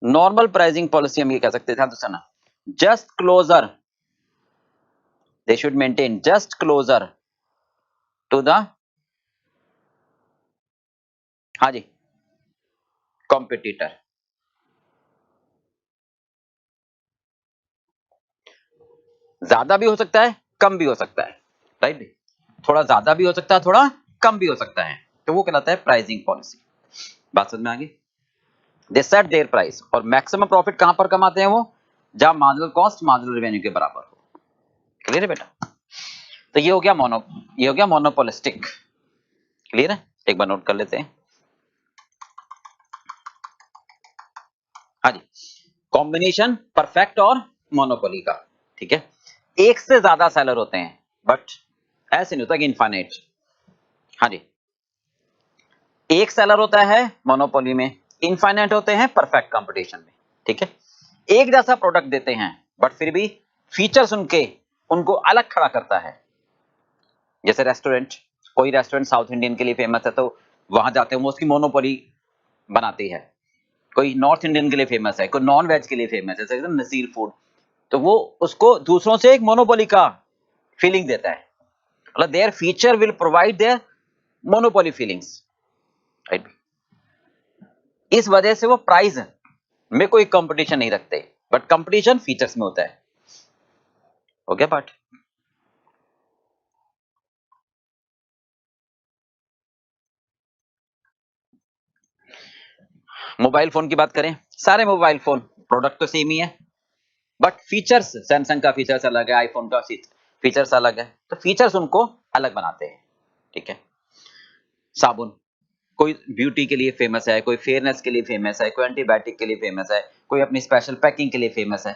normal pricing policy हम ये कह सकते थे, तो ना, just closer, they should maintain just closer to the, हाँ जी, कॉम्पिटिटर। ज्यादा भी हो सकता है, कम भी हो सकता है, राइट? थोड़ा ज्यादा भी हो सकता है, थोड़ा कम भी हो सकता है, तो वो कहलाता है प्राइसिंग पॉलिसी। बात समझ में आ गई? दे सेट देयर प्राइस, और मैक्सिमम प्रॉफिट कहां पर कमाते हैं वो? जहां मार्जिनल कॉस्ट मार्जिनल रेवेन्यू के बराबर हो। क्लियर है बेटा? तो ये हो गया ये हो गया मोनोपोलिस्टिक। क्लियर है? एक बार नोट कर लेते हैं। हाँ जी, कॉम्बिनेशन परफेक्ट और मोनोपोली का, ठीक है। एक से ज्यादा सेलर होते हैं, बट ऐसे नहीं होता कि इनफाइनाइट। हाँ जी, एक सेलर होता है मोनोपोली में, इनफाइनाइट होते हैं परफेक्ट कंपटीशन में, ठीक है। एक जैसा प्रोडक्ट देते हैं, बट फिर भी फीचर्स उनको अलग खड़ा करता है। जैसे रेस्टोरेंट, कोई रेस्टोरेंट साउथ इंडियन के लिए फेमस है, तो वहां जाते हैं वो उसकी मोनोपोली बनाती है। कोई नॉर्थ इंडियन के लिए फेमस है, कोई नॉन वेज के लिए फेमस है, जैसे नसीर फूड, तो वो उसको दूसरों से एक मोनोपोली का फीलिंग देता है। मतलब their feature will provide their monopoly feelings, right? इस वजह से वो प्राइस में कोई कंपटीशन नहीं रखते, बट कंपटीशन फीचर्स में होता है। हो गया पार्ट? मोबाइल फोन की बात करें, सारे मोबाइल फोन प्रोडक्ट तो सेम ही है, बट फीचर्स, सैमसंग का फीचर्स अलग है, आईफोन का फीचर्स अलग है, तो फीचर्स उनको अलग बनाते हैं, ठीक है। साबुन, कोई ब्यूटी के लिए फेमस है, कोई फेयरनेस के लिए फेमस है, कोई एंटीबायोटिक के लिए फेमस है, कोई अपनी स्पेशल पैकिंग के लिए फेमस है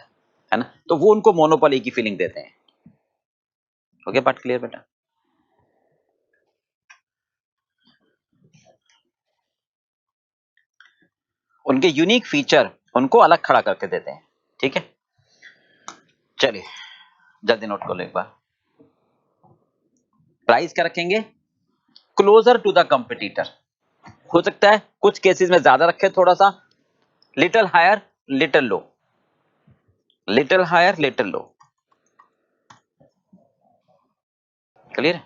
ना? तो वो उनको मोनोपोली की फीलिंग देते हैं। हो गया बात क्लियर बेटा? उनके यूनिक फीचर उनको अलग खड़ा करके देते हैं, ठीक है। चलिए जल्दी नोट कर लो एक बार। प्राइस क्या रखेंगे, क्लोजर टू द कंपटीटर। हो सकता है कुछ केसेस में ज्यादा रखे थोड़ा सा, little higher little low, little higher little low. Clear?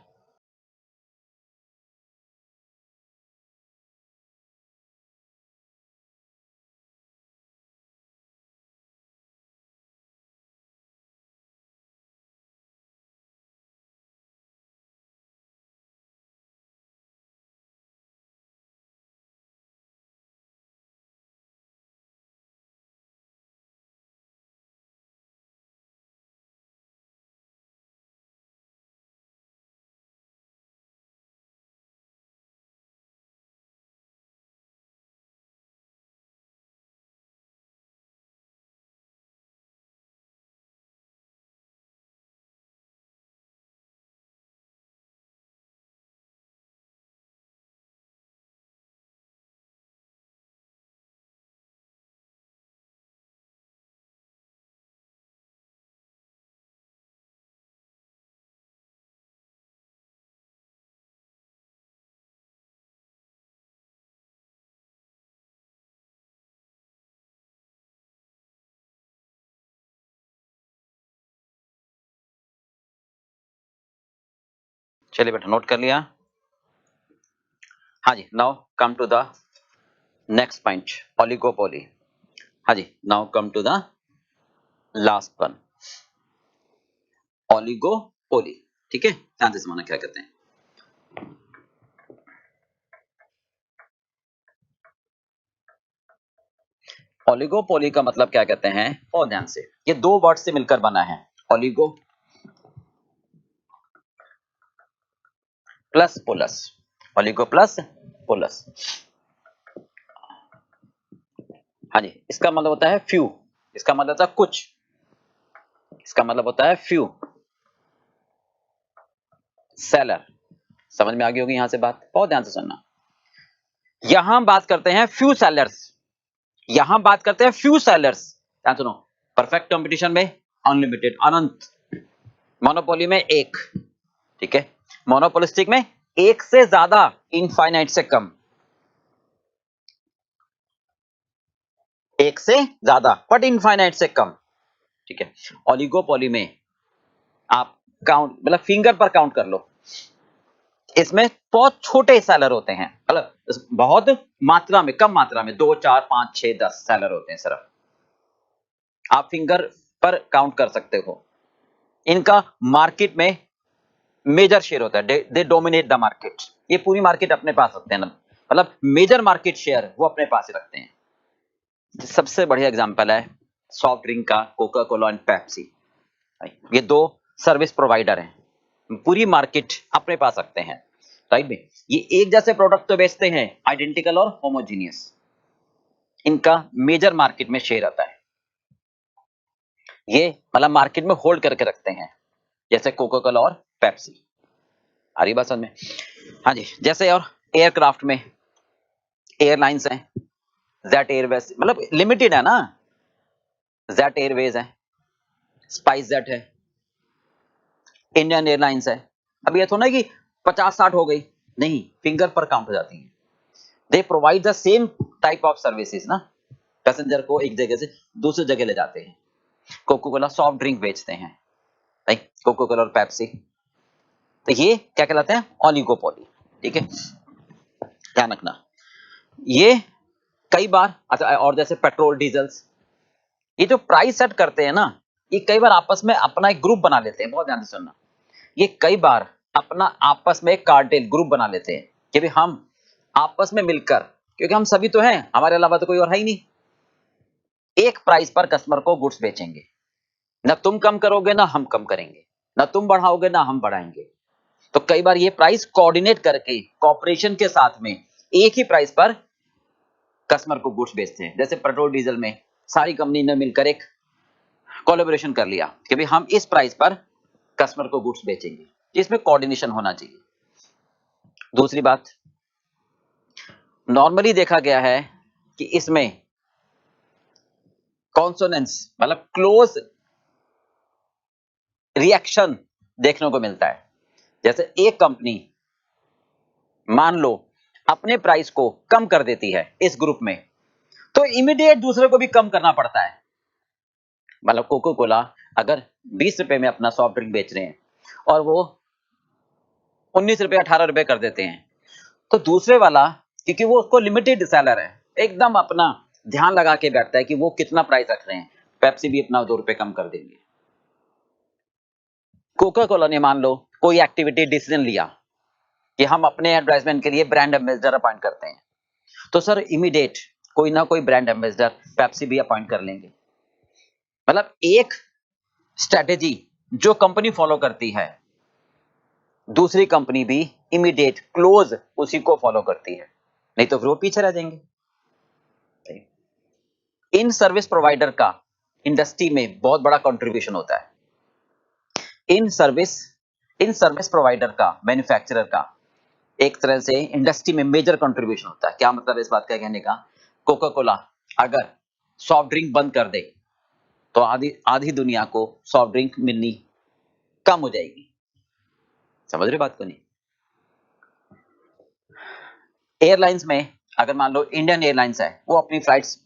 चलिए बेटा नोट कर लिया। हाँ जी, now come to the next point, oligopoly. हाँ जी, now come to the last one, oligopoly. ठीक है, ध्यान से समझना क्या कहते हैं। ओलिगोपोली का मतलब क्या कहते हैं, और ध्यान से, ये दो वर्ड से मिलकर बना है, oligo plus Paulus, oligo plus Paulus. हाँ जी, इसका मतलब होता है फ्यू, इसका मतलब होता है कुछ, इसका मतलब होता है फ्यू सेलर। समझ में आ गई होगी यहां से बात, बहुत ध्यान से सुनना। यहां बात करते हैं फ्यू सेलर्स, यहां बात करते हैं फ्यू सेलर्स। ध्यान सुनो, परफेक्ट कंपटीशन में अनलिमिटेड अनंत, मोनोपोली में एक, ठीक है, मोनोपोलिस्टिक में एक से ज्यादा, इनफाइनाइट से कम, एक से ज्यादा बट इनफाइनाइट से कम, ठीक है। ओलिगोपोली में आप काउंट मतलब फिंगर पर काउंट कर लो, इसमें बहुत छोटे सेलर होते हैं, मतलब बहुत मात्रा में, कम मात्रा में 2 4 5 6 10 सेलर होते हैं सिर्फ, आप फिंगर पर काउंट कर सकते हो। इनका मार्केट में मेजर शेयर होता है, दे डोमिनेट द मार्केट, ये पूरी मार्केट अपने पास रखते हैं ना, मतलब मेजर मार्केट शेयर वो अपने पास ही रखते हैं। सबसे बढ़िया एग्जांपल है सॉफ्ट ड्रिंक का, कोका कोला एंड पेप्सी, ये दो सर्विस प्रोवाइडर हैं, पूरी मार्केट अपने पास रखते हैं, राइट में। ये एक जैसे प्रोडक्ट तो बेचते हैं, आइडेंटिकल और होमोजीनियस, इनका मेजर मार्केट में शेयर आता है, ये मतलब मार्केट में होल्ड करके रखते हैं, जैसे कोका कोला और पेप्सी। आ रही बात समझ में? हाँ जी, जैसे और एयरक्राफ्ट में एयरलाइंस हैं, जेट एयरवेज, मतलब लिमिटेड है ना, जेट एयरवेज है, स्पाइस जेट है, इंडियन एयरलाइंस है। अब ये तो ना कि 50-60 हो गई, नहीं, फिंगर पर काउंट हो जाती है। They provide the same type of services ना, पैसेंजर को एक जगह से दूसरी जगह ले जाते हैं। कोका कोला सॉफ्ट ड्रिंक बेचते हैं, राइट, कोका कोला और पेप्सी, तो ये क्या कहलाते हैं, ओलिगोपोली, ठीक है, ध्यान रखना। ये कई बार, अच्छा, और जैसे पेट्रोल डीजल्स, ये जो प्राइस सेट करते हैं ना, ये कई बार आपस में अपना एक ग्रुप बना लेते हैं, बहुत ध्यान से सुनना, ये कई बार अपना आपस में एक कार्टेल ग्रुप बना लेते हैं कि भाई हम आपस में मिलकर, क्योंकि हम सभी तो हैं, हमारे अलावा तो कोई और है ही नहीं, एक प्राइस पर कस्टमर को गुड्स बेचेंगे, ना तुम कम करोगे ना हम कम करेंगे, ना तुम बढ़ाओगे ना हम बढ़ाएंगे। तो कई बार ये प्राइस कोऑर्डिनेट करके कॉर्पोरेशन के साथ में एक ही प्राइस पर कस्टमर को गुड्स बेचते हैं। जैसे पेट्रोल डीजल में सारी कंपनी ने मिलकर एक कोलैबोरेशन कर लिया कि भाई हम इस प्राइस पर कस्टमर को गुड्स बेचेंगे, इसमें कोऑर्डिनेशन होना चाहिए। दूसरी बात, नॉर्मली देखा गया है कि इसमें कॉन्सोनेंस मतलब क्लोज रिएक्शन देखने को मिलता है। जैसे एक कंपनी मान लो अपने प्राइस को कम कर देती है इस ग्रुप में, तो इमीडिएट दूसरे को भी कम करना पड़ता है। मतलब कोको कोला अगर 20 रुपए में अपना सॉफ्ट ड्रिंक बेच रहे हैं और वो 19 रुपए 18 रुपए कर देते हैं, तो दूसरे वाला, क्योंकि वो उसको लिमिटेड सेलर है, एकदम अपना ध्यान लगा के बैठता है कि वो कितना प्राइस रख रहे हैं, पेप्सी भी अपना 2 रुपए कम कर देंगे। कोका कोला ने मान लो कोई एक्टिविटी डिसीजन लिया कि हम अपने एडवर्टाइजमेंट के लिए ब्रांड एम्बेसडर अपॉइंट करते हैं, तो सर इमीडिएट कोई ना कोई ब्रांड एम्बेसडर पेप्सी भी अपॉइंट कर लेंगे। मतलब एक स्ट्रेटेजी जो कंपनी फॉलो करती है, दूसरी कंपनी भी इमीडिएट क्लोज उसी को फॉलो करती है, नहीं तो फिर वो पीछे रह जाएंगे। इन सर्विस प्रोवाइडर का इंडस्ट्री में बहुत बड़ा कंट्रीब्यूशन होता है। इन सर्विस प्रोवाइडर का, मैन्युफैक्चरर का एक तरह से इंडस्ट्री में मेजर कंट्रीब्यूशन होता है। क्या मतलब इस बात का कहने का, कोका कोला अगर सॉफ्ट ड्रिंक बंद कर दे तो आधी दुनिया को सॉफ्ट ड्रिंक मिलनी कम हो जाएगी। समझ रहे बात को नहीं? एयरलाइंस में अगर मान लो इंडियन एयरलाइंस है, वो अपनी फ्लाइट्स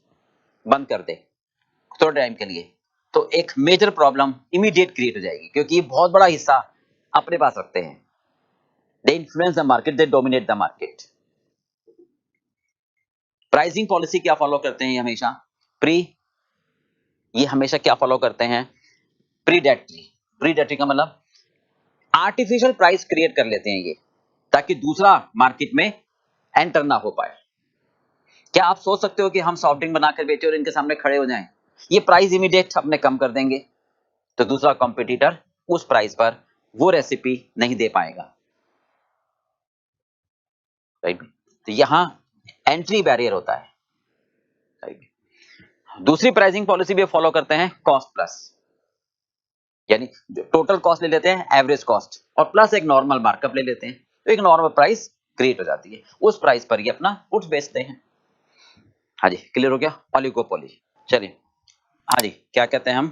बंद कर दे थोड़े टाइम के लिए, तो एक मेजर प्रॉब्लम इमीडिएट क्रिएट हो जाएगी, क्योंकि ये बहुत बड़ा हिस्सा अपने पास रखते हैं। They influence the market, they dominate the market. Pricing policy क्या फॉलो करते हैं हमेशा? ये हमेशा क्या फॉलो करते हैं? प्रीडेटरी का मतलब आर्टिफिशियल प्राइस क्रिएट कर लेते हैं ये, ताकि दूसरा मार्केट में एंटर ना हो पाए। क्या आप सोच सकते हो कि हम सॉफ्ट ड्रिंक बनाकर बेचे और इनके सामने खड़े हो जाएं, ये प्राइस इमीडिएट अपने कम कर देंगे, तो दूसरा कॉम्पिटिटर उस प्राइस पर वो रेसिपी नहीं दे पाएगा, राइट? तो यहां एंट्री बैरियर होता है, राइट? दूसरी प्राइसिंग पॉलिसी भी फॉलो करते हैं कॉस्ट प्लस, यानी टोटल कॉस्ट ले लेते हैं, एवरेज कॉस्ट, और प्लस एक नॉर्मल मार्कअप ले लेते हैं, तो एक नॉर्मल प्राइस क्रिएट हो जाती है। उस प्राइस पर ये अपना गुड्स बेचते हैं। हाँ जी, क्लियर हो गया? ओलिगोपोली। चलिए, हाँ जी, क्या कहते हैं हम?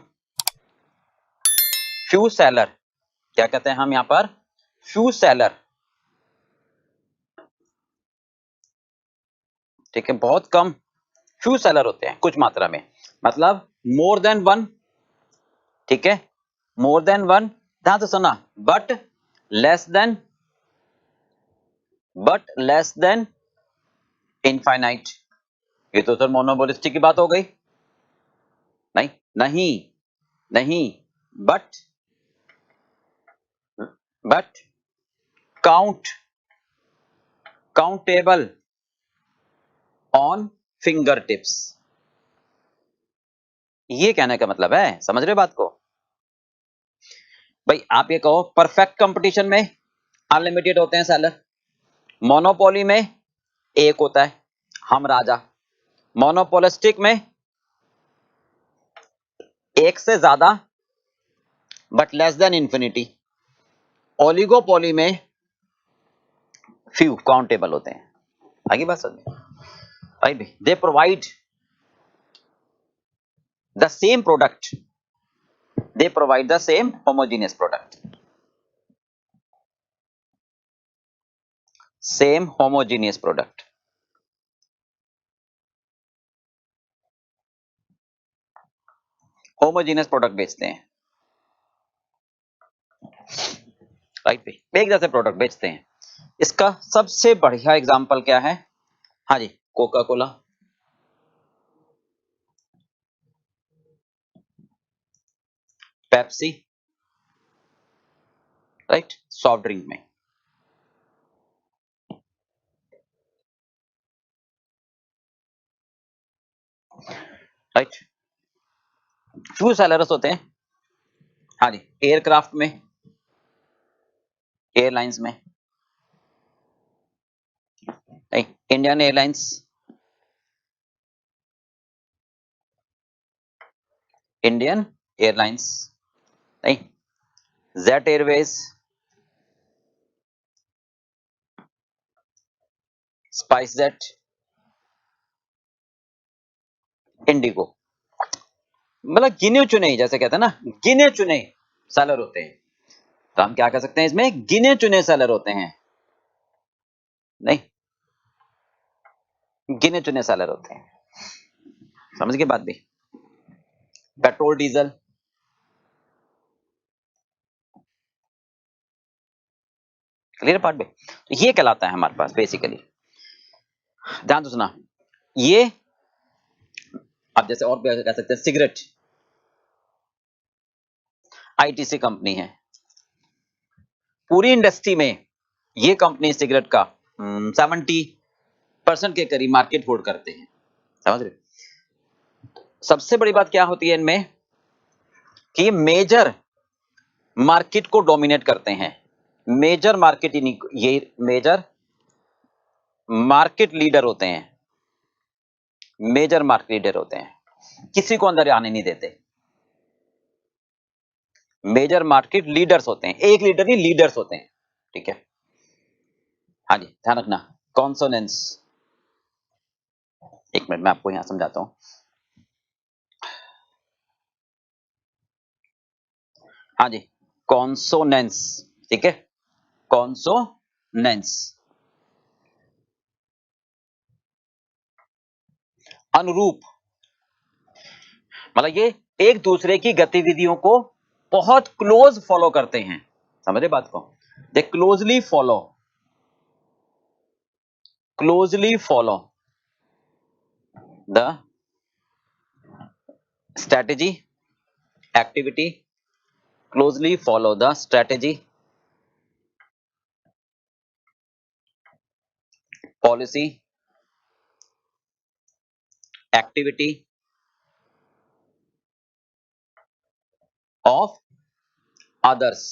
Few seller. क्या कहते हैं हम यहाँ पर? Few seller. ठीक है, बहुत कम फ्यू सेलर होते हैं, कुछ मात्रा में, मतलब मोर देन वन। ठीक है, मोर देन वन, ध्यान से सुना, बट लेस देन इनफाइनाइट। ये तो सर मोनोपोलिस्टिक की बात हो गई। नहीं नहीं नहीं, but countable on finger tips, ये कहने का मतलब है। समझ रहे बात को? भाई आप ये कहो, परफेक्ट कंपटीशन में अनलिमिटेड होते हैं सेलर, मोनोपोली में एक होता है, हम राजा। मोनोपोलिस्टिक में एक से ज्यादा but less than infinity. Oligopoly में फ्यू काउंटेबल होते हैं। आगे बात समझ? Right, they provide the same product, they provide the same homogeneous product, same homogeneous product। homogeneous product बेचते हैं, राइट? एक जैसे प्रोडक्ट बेचते हैं। इसका सबसे बढ़िया एग्जांपल क्या है? हाँ जी, Coca Cola, Pepsi, right? Soft drink में राइट, फ्यू सेलर्स होते हैं। हाँ जी, एयरक्राफ्ट में, एयरलाइंस में, इंडियन एयरलाइंस, इंडियन एयरलाइंस, नहीं, Jet Airways, SpiceJet, IndiGo. मतलब गिने चुने, जैसे कहते हैं ना, गिने चुने सेलर होते हैं। तो हम क्या कह सकते हैं, इसमें गिने चुने सेलर होते हैं, नहीं, गिने चुने सेलर होते हैं। समझ गए बात भी। पेट्रोल डीजल, क्लियर पार्ट भी, तो ये कहलाता है हमारे पास बेसिकली। ध्यान से सुना, ये अब जैसे और भी कह सकते हैं सिगरेट, आईटीसी कंपनी है, पूरी इंडस्ट्री में ये कंपनी सिगरेट का 70% के करीब मार्केट होल्ड करते हैं। समझ रहे? सबसे बड़ी बात क्या होती है इनमें कि मेजर मार्केट को डोमिनेट करते हैं, मेजर मार्केट, ये मेजर मार्केट लीडर होते हैं, मेजर मार्केट लीडर होते हैं, किसी को अंदर आने नहीं देते। मेजर मार्केट लीडर्स होते हैं, एक लीडर नहीं, लीडर्स होते हैं, ठीक है। हाँ जी, ध्यान रखना, कॉन्सोनेंस, एक मिनट मैं आपको यहां समझाता हूं। हाँ जी, कॉन्सोनेंस, ठीक है, कॉन्सोनेंस, अनुरूप, मतलब ये एक दूसरे की गतिविधियों को बहुत क्लोज फॉलो करते हैं। समझ रहे बात को? They closely follow, closely follow the strategy, activity, closely follow the strategy, policy, activity of others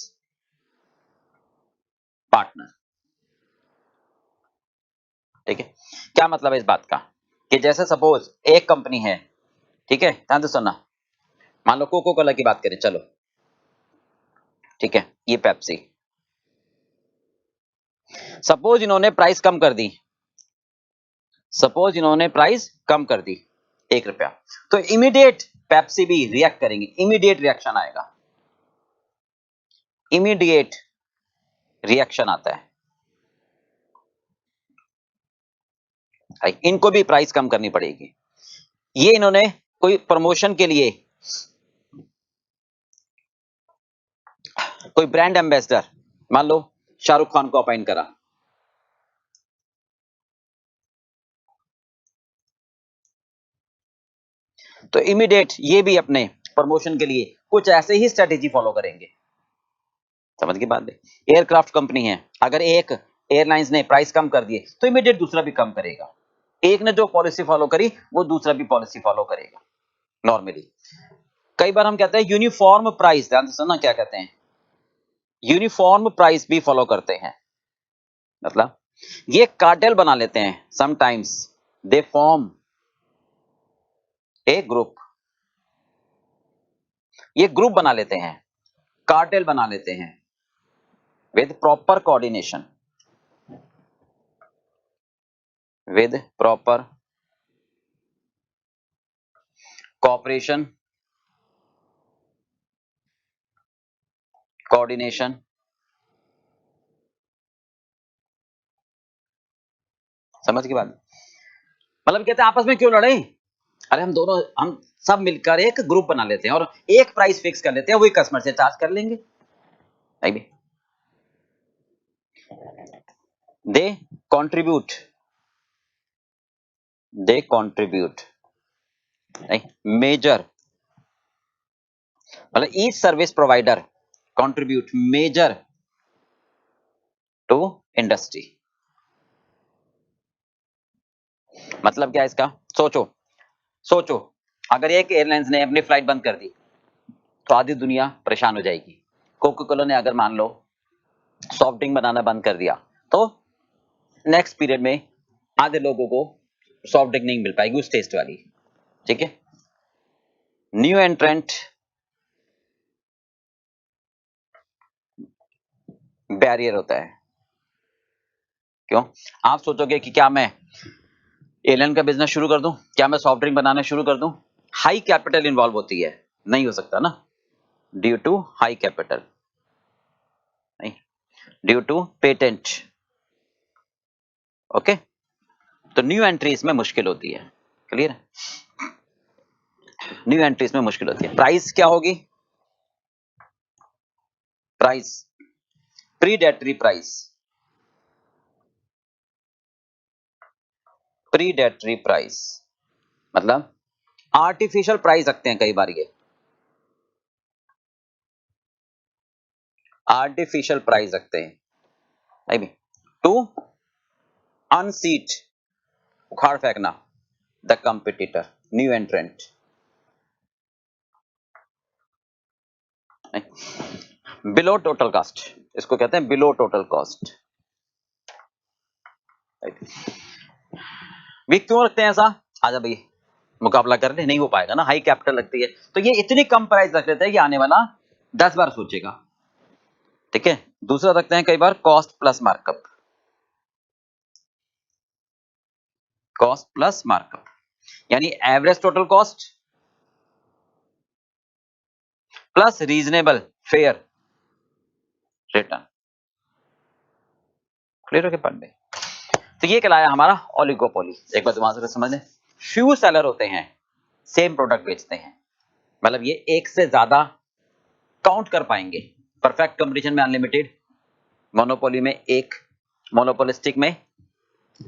partner। ठीक है, क्या मतलब है इस बात का कि जैसे सपोज एक कंपनी है, ठीक है, ध्यान से सुनना, मान लो कोको कोला की बात करें, चलो, ठीक है, ये पेप्सी, सपोज इन्होंने प्राइस कम कर दी, सपोज इन्होंने प्राइस कम कर दी ₹1, तो इमीडिएट पेप्सी भी रिएक्ट करेंगे, इमीडिएट रिएक्शन आएगा, इमीडिएट रिएक्शन आता है, इनको भी प्राइस कम करनी पड़ेगी। ये इन्होंने कोई प्रमोशन के लिए, कोई ब्रांड एम्बेसडर, मान लो शाहरुख खान को अपॉइंट करा, तो इमीडिएट ये भी अपने प्रमोशन के लिए कुछ ऐसे ही स्ट्रेटेजी फॉलो करेंगे। समझ की बात है? एयरक्राफ्ट कंपनी है, अगर एक एयरलाइंस ने प्राइस कम कर दिए तो इमीडिएट दूसरा भी कम करेगा, एक ने जो पॉलिसी फॉलो करी वो दूसरा भी पॉलिसी फॉलो करेगा नॉर्मली। कई बार हम कहते हैं यूनिफॉर्म प्राइस, ध्यान से सुनना क्या कहते हैं, यूनिफॉर्म प्राइस भी फॉलो करते हैं, मतलब ये कार्टेल बना लेते हैं, sometimes they form A group, ये ग्रुप बना लेते हैं, कार्टेल बना लेते हैं with proper coordination, with proper cooperation, coordination, समझ की बात? मतलब कहते हैं आपस में क्यों लड़े, अरे हम सब मिलकर एक ग्रुप बना लेते हैं और एक प्राइस फिक्स कर लेते हैं, वही कस्टमर से चार्ज कर लेंगे। They contribute, they contribute, major, मतलब each service provider contribute major to industry. मतलब क्या इसका, सोचो, सोचो, अगर एक एयरलाइंस ने अपनी फ्लाइट बंद कर दी तो आधी दुनिया परेशान हो जाएगी। कोको कोला ने अगर मान लो सॉफ्ट ड्रिंक बनाना बंद कर दिया तो नेक्स्ट पीरियड में आधे लोगों को सॉफ्ट ड्रिंक नहीं मिल पाएगी उस टेस्ट वाली, ठीक है। न्यू एंट्रेंट बैरियर होता है, क्यों? आप सोचोगे कि क्या मैं एयरलाइन का बिजनेस शुरू कर दूं, क्या मैं सॉफ्ट ड्रिंक बनाना शुरू कर दूं, हाई कैपिटल इन्वॉल्व होती है, नहीं हो सकता ना, due to high capital. Due to patent. Okay, तो न्यू एंट्री इसमें मुश्किल होती है। क्लियर? न्यू एंट्री इसमें मुश्किल होती है। प्राइस क्या होगी? Price, predatory price, predatory price मतलब आर्टिफिशियल प्राइस रखते हैं कई बार, ये आर्टिफिशियल प्राइस रखते हैं आई मीन टू अनसीट, उखाड़ फेंकना the competitor, new एंट्रेंट। Below total cost, इसको कहते हैं बिलो टोटल कॉस्ट। वी क्यों रखते हैं ऐसा? आजा भाई मुकाबला कर ले, नहीं हो पाएगा ना, हाई कैपिटल लगती है, तो ये इतनी कम प्राइस रख लेते हैं कि आने वाला 10 बार सोचेगा। ठीक है, दूसरा रखते हैं कई बार cost plus markup, cost plus markup यानी average total cost plus reasonable fair return. Clear हो गया पढ़ने? तो ये कहलाया हमारा ओलिगोपोली। एक बार तुम्हारे से समझ लें, फ्यू सेलर होते हैं, सेम प्रोडक्ट बेचते हैं, मतलब ये एक से ज्यादा काउंट कर पाएंगे। परफेक्ट कंपटीशन में अनलिमिटेड, मोनोपोली में एक, मोनोपोलिस्टिक में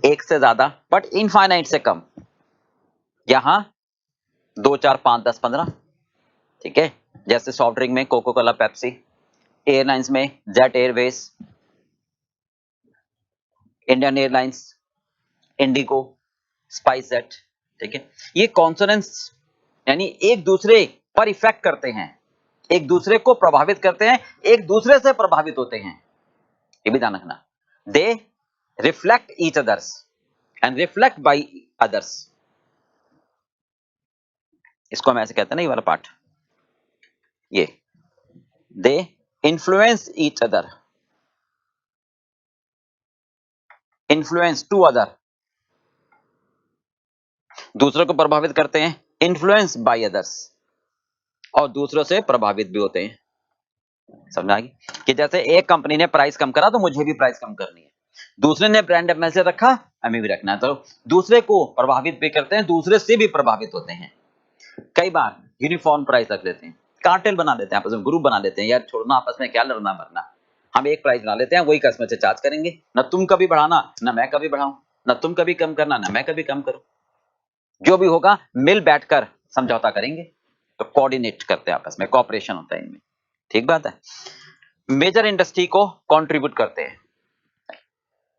एक से ज्यादा बट इनफाइनाइट से कम। यहां 2 4 5 10 15। ठीक है, जैसे सॉफ्ट ड्रिंक में कोको कोला पेप्सी, एयरलाइंस में jet Airways, Indian airlines, Indigo, spice jet. ठीक है, ये कॉन्सोनेंस यानी एक दूसरे पर इफेक्ट करते हैं, एक दूसरे को प्रभावित करते हैं, एक दूसरे से प्रभावित होते हैं, ये भी ध्यान रखना। दे reflect each others and reflect by others, इसको हम ऐसे कहते हैं ना, ये वाला पार्ट, ये they influence each other, influence to other, दूसरों को प्रभावित करते हैं, इन्फ्लुएंस बाय अदर्स, और दूसरों से प्रभावित भी होते हैं। समझ आ गई? कि जैसे एक कंपनी ने प्राइस कम करा तो मुझे भी प्राइस कम करनी है, दूसरे ने ब्रांड एम्बेसडर रखा, हमें भी रखना है, तो दूसरे को प्रभावित भी करते हैं, दूसरे से भी प्रभावित होते हैं। कई बार यूनिफॉर्म प्राइस रख लेते हैं, कार्टेल बना देते हैं, आपस में ग्रुप बना देते हैं, यार छोड़ना आपस में क्या लड़ना मरना, हम एक प्राइस बना लेते हैं, वही कस्टमर से चार्ज करेंगे, ना तुम कभी बढ़ाना ना मैं कभी बढ़ाऊं, ना तुम कभी कम करना ना मैं कभी कम करूं, जो भी होगा मिल बैठकर समझौता करेंगे। तो कोऑर्डिनेट करते हैं आपस में, कॉपरेशन होता है इनमें। ठीक बात है। मेजर इंडस्ट्री को कंट्रीब्यूट करते हैं,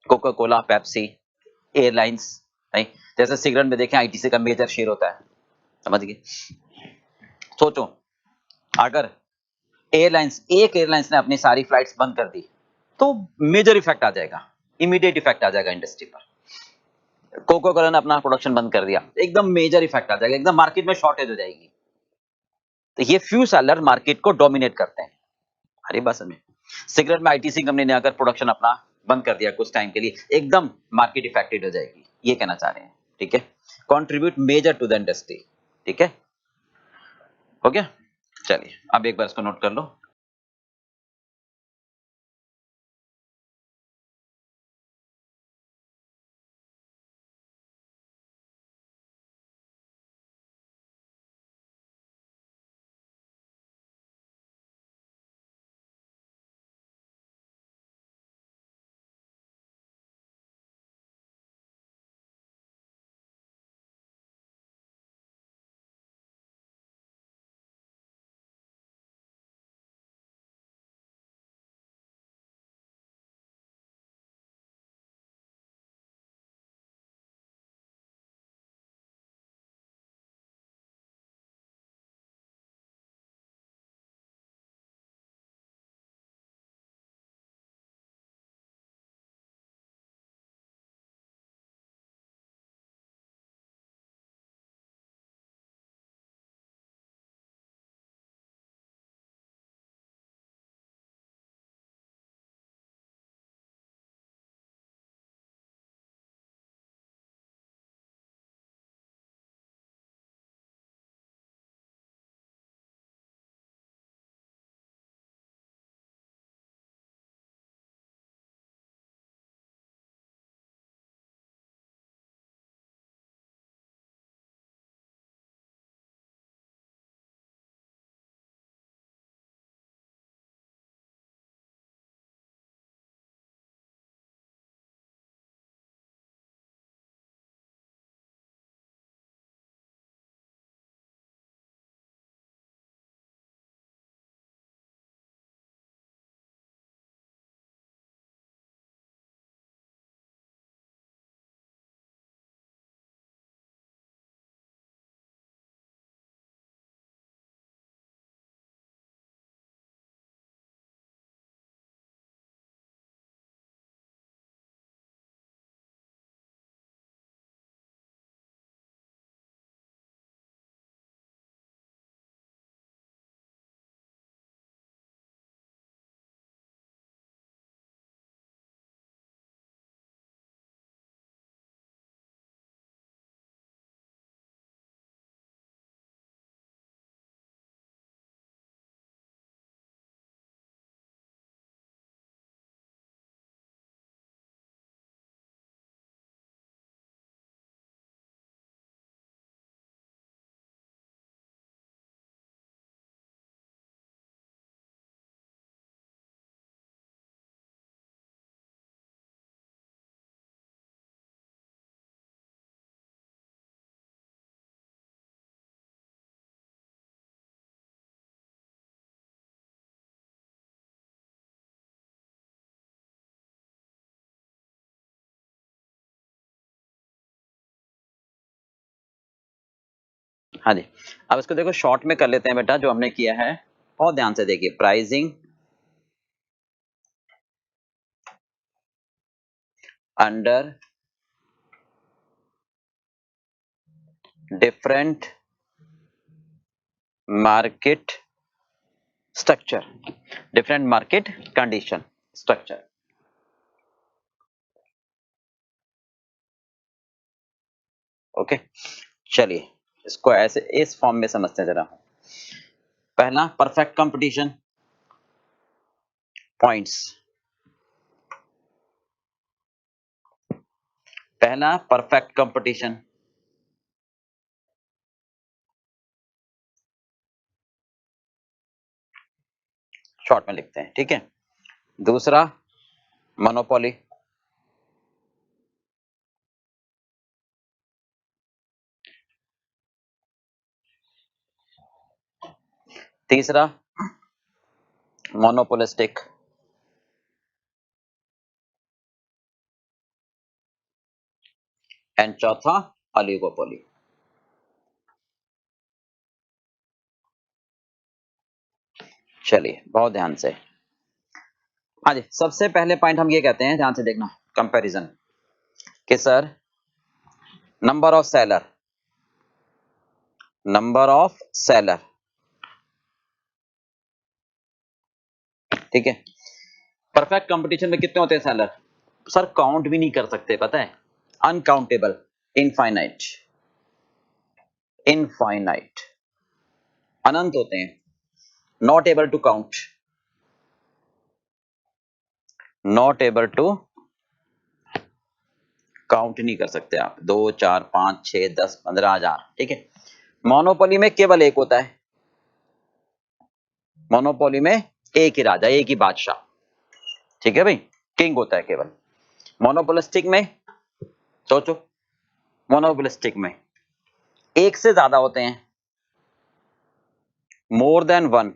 कोका कोला, पेप्सी, एयरलाइंस, नहीं, जैसे सिगरेट में देखें आईटीसी का मेजर शेयर होता है। समझ गए? सोचो अगर एयरलाइंस, एक एयरलाइंस ने अपनी सारी फ्लाइट्स बंद कर दी तो मेजर इफेक्ट आ जाएगा, इमीडिएट इफेक्ट आ जाएगा इंडस्ट्री पर। कोका कोला ने अपना प्रोडक्शन बंद कर दिया, एकदम मेजर इफेक्ट आ जाएगा, एकदम मार्केट में शॉर्टेज हो जाएगी। तो ये फ्यू सेलर मार्केट को डोमिनेट करते हैं। हरी बात समझ में? सिगरेट में आईटीसी कंपनी ने अगर प्रोडक्शन अपना बंद कर दिया कुछ टाइम के लिए, एकदम मार्केट इफेक्टेड हो जाएगी, ये कहना चाह रहे हैं। ठीक है, contribute major to the industry. ठीक है, हो गया? चलिए अब एक बार इसको नोट कर लो। हाँ जी, अब इसको देखो शॉर्ट में कर लेते हैं बेटा। जो हमने किया है बहुत ध्यान से देखिए, pricing under different market structure, different market condition structure. Okay, चलिए इसको ऐसे इस फॉर्म में समझते हैं जरा। पहला परफेक्ट कंपटीशन पॉइंट्स, पहला परफेक्ट कंपटीशन, शॉर्ट में लिखते हैं, ठीक है। दूसरा मोनोपोली, तीसरा मोनोपोलिस्टिक, एंड चौथा ओलिगोपोली। चलिए बहुत ध्यान से, हाँ जी, सबसे पहले पॉइंट हम ये कहते हैं, ध्यान से देखना, कंपैरिजन, कि sir number of seller, number of seller, ठीक है। परफेक्ट कंपटीशन में कितने होते हैं सेलर? सर काउंट भी नहीं कर सकते, पता है, अनकाउंटेबल, इनफाइनाइट, इनफाइनाइट, अनंत होते हैं, not able to count, not able to count नहीं कर सकते आप, 2 4 5 6 10 15,000, ठीक है। मोनोपोली में केवल एक होता है, मोनोपोली में एक ही राजा, एक ही बादशाह, ठीक है भाई, किंग होता है केवल। मोनोपोलिस्टिक में सोचो, मोनोपोलिस्टिक में एक से ज्यादा होते हैं, मोर देन वन,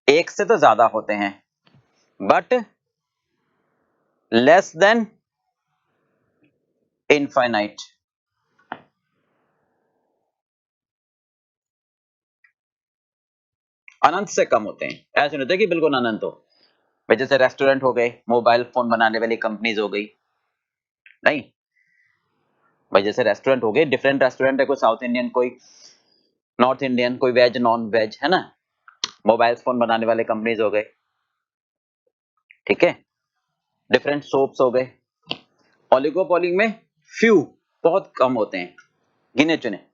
एक से तो ज्यादा होते हैं, बट लेस देन इनफाइनाइट, अनंत से कम होते हैं। ऐसे नहीं होते कि बिल्कुल अनंत हो, भाई जैसे रेस्टोरेंट हो गए, मोबाइल फोन बनाने वाली कंपनीज हो गई, नहीं भाई, जैसे रेस्टोरेंट हो गए, डिफरेंट रेस्टोरेंट है, कोई साउथ इंडियन, कोई नॉर्थ इंडियन, कोई वेज नॉन वेज, है ना। मोबाइल फोन बनाने वाले कंपनीज हो गए, ठीक है, डिफरेंट सोप्स हो गए। ओलिगोपोली में फ्यू, बहुत कम होते हैं, गिने चुने,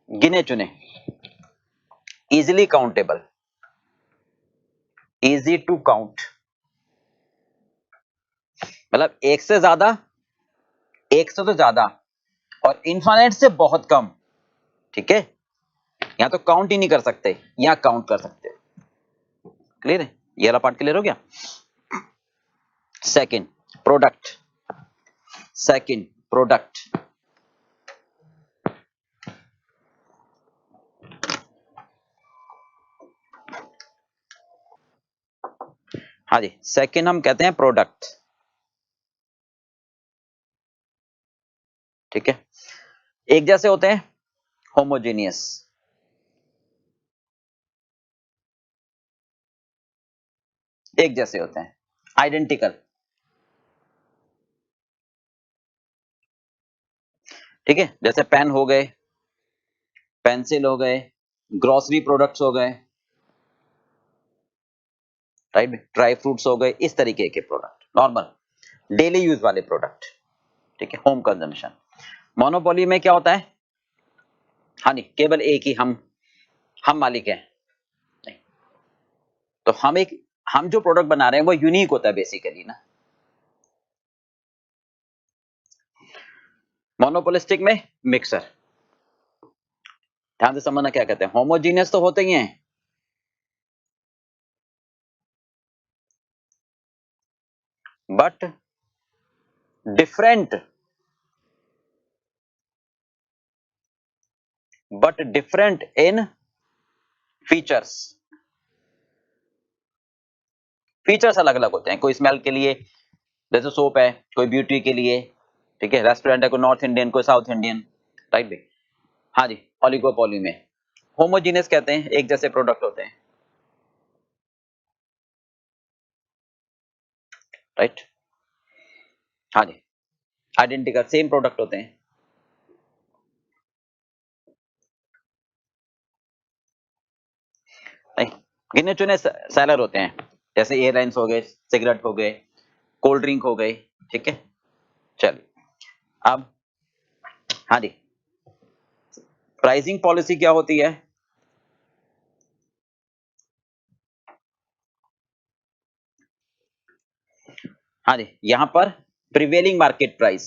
गिने चुने, easily countable, easy to count, मतलब एक से ज्यादा, एक से तो ज्यादा, और इनफाइनाइट से बहुत कम, ठीक है। यहां तो काउंट ही नहीं कर सकते, यहां काउंट कर सकते हो। क्लियर है, ये वाला पार्ट क्लियर हो गया। सेकंड प्रोडक्ट, सेकंड प्रोडक्ट, हाँ जी, सेकंड हम कहते हैं प्रोडक्ट, ठीक है। एक जैसे होते हैं, होमोजेनियस, एक जैसे होते हैं, आइडेंटिकल, ठीक है। जैसे पेन हो गए, पेंसिल हो गए, ग्रोसरी प्रोडक्ट्स हो गए, राइट, ड्राई फ्रूट्स हो गए, इस तरीके के प्रोडक्ट, नॉर्मल डेली यूज वाले प्रोडक्ट, ठीक है, होम कंजम्पशन। मोनोपोली में क्या होता है, हाँ नहीं, केवल एक ही हम मालिक हैं, नहीं, तो हम जो प्रोडक्ट बना रहे हैं वो यूनिक होता है बेसिकली ना। मोनोपोलिस्टिक में मिक्सर, ध्यान से समझना क्या कहते हैं, होमोजीनियस तो होते ही हैं, but different, but different in features, features अलग अलग होते हैं, कोई स्मेल के लिए जैसे सोप है, कोई ब्यूटी के लिए, ठीक है, रेस्टोरेंट है, कोई नॉर्थ इंडियन, कोई साउथ इंडियन, राइट भाई। हाँ जी, ओलिगोपोली में होमोजीनियस कहते हैं, एक जैसे प्रोडक्ट होते हैं, राइट। हाँ जी, आइडेंटिकल सेम प्रोडक्ट होते हैं। नहीं, गिने चुने सेलर होते हैं, जैसे एयरलाइंस हो गए, सिगरेट हो गए, कोल्ड ड्रिंक हो गई, ठीक है। चलिए अब, हाँ जी, प्राइसिंग पॉलिसी क्या होती है? हाँ जी, यहाँ पर prevailing market price,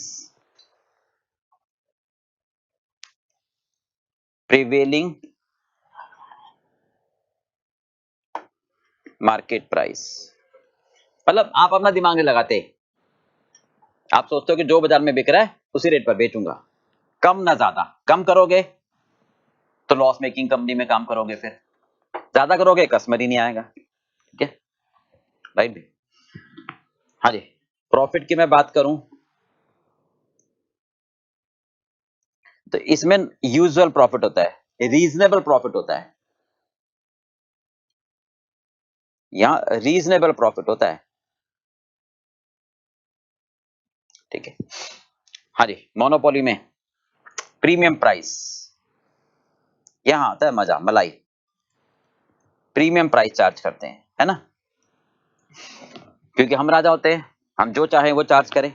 prevailing market price, मतलब आप अपना दिमाग नहीं लगाते, आप सोचते हो कि जो बाजार में बिक रहा है उसी रेट पर बेचूंगा, कम ना ज्यादा। कम करोगे तो लॉस मेकिंग कंपनी में काम करोगे, फिर ज्यादा करोगे कस्टमर ही नहीं आएगा, ठीक है, राइट। हाँ जी, प्रॉफिट की मैं बात करूं तो इसमें यूजुअल प्रॉफिट होता है, रीजनेबल प्रॉफिट होता है, यहाँ रीजनेबल प्रॉफिट होता है, ठीक है। हाँ जी, मोनोपोली में प्रीमियम प्राइस, यहाँ आता है मजा, मलाई, प्रीमियम प्राइस चार्ज करते हैं, है ना, क्योंकि हम राजा होते हैं, हम जो चाहें वो चार्ज करें।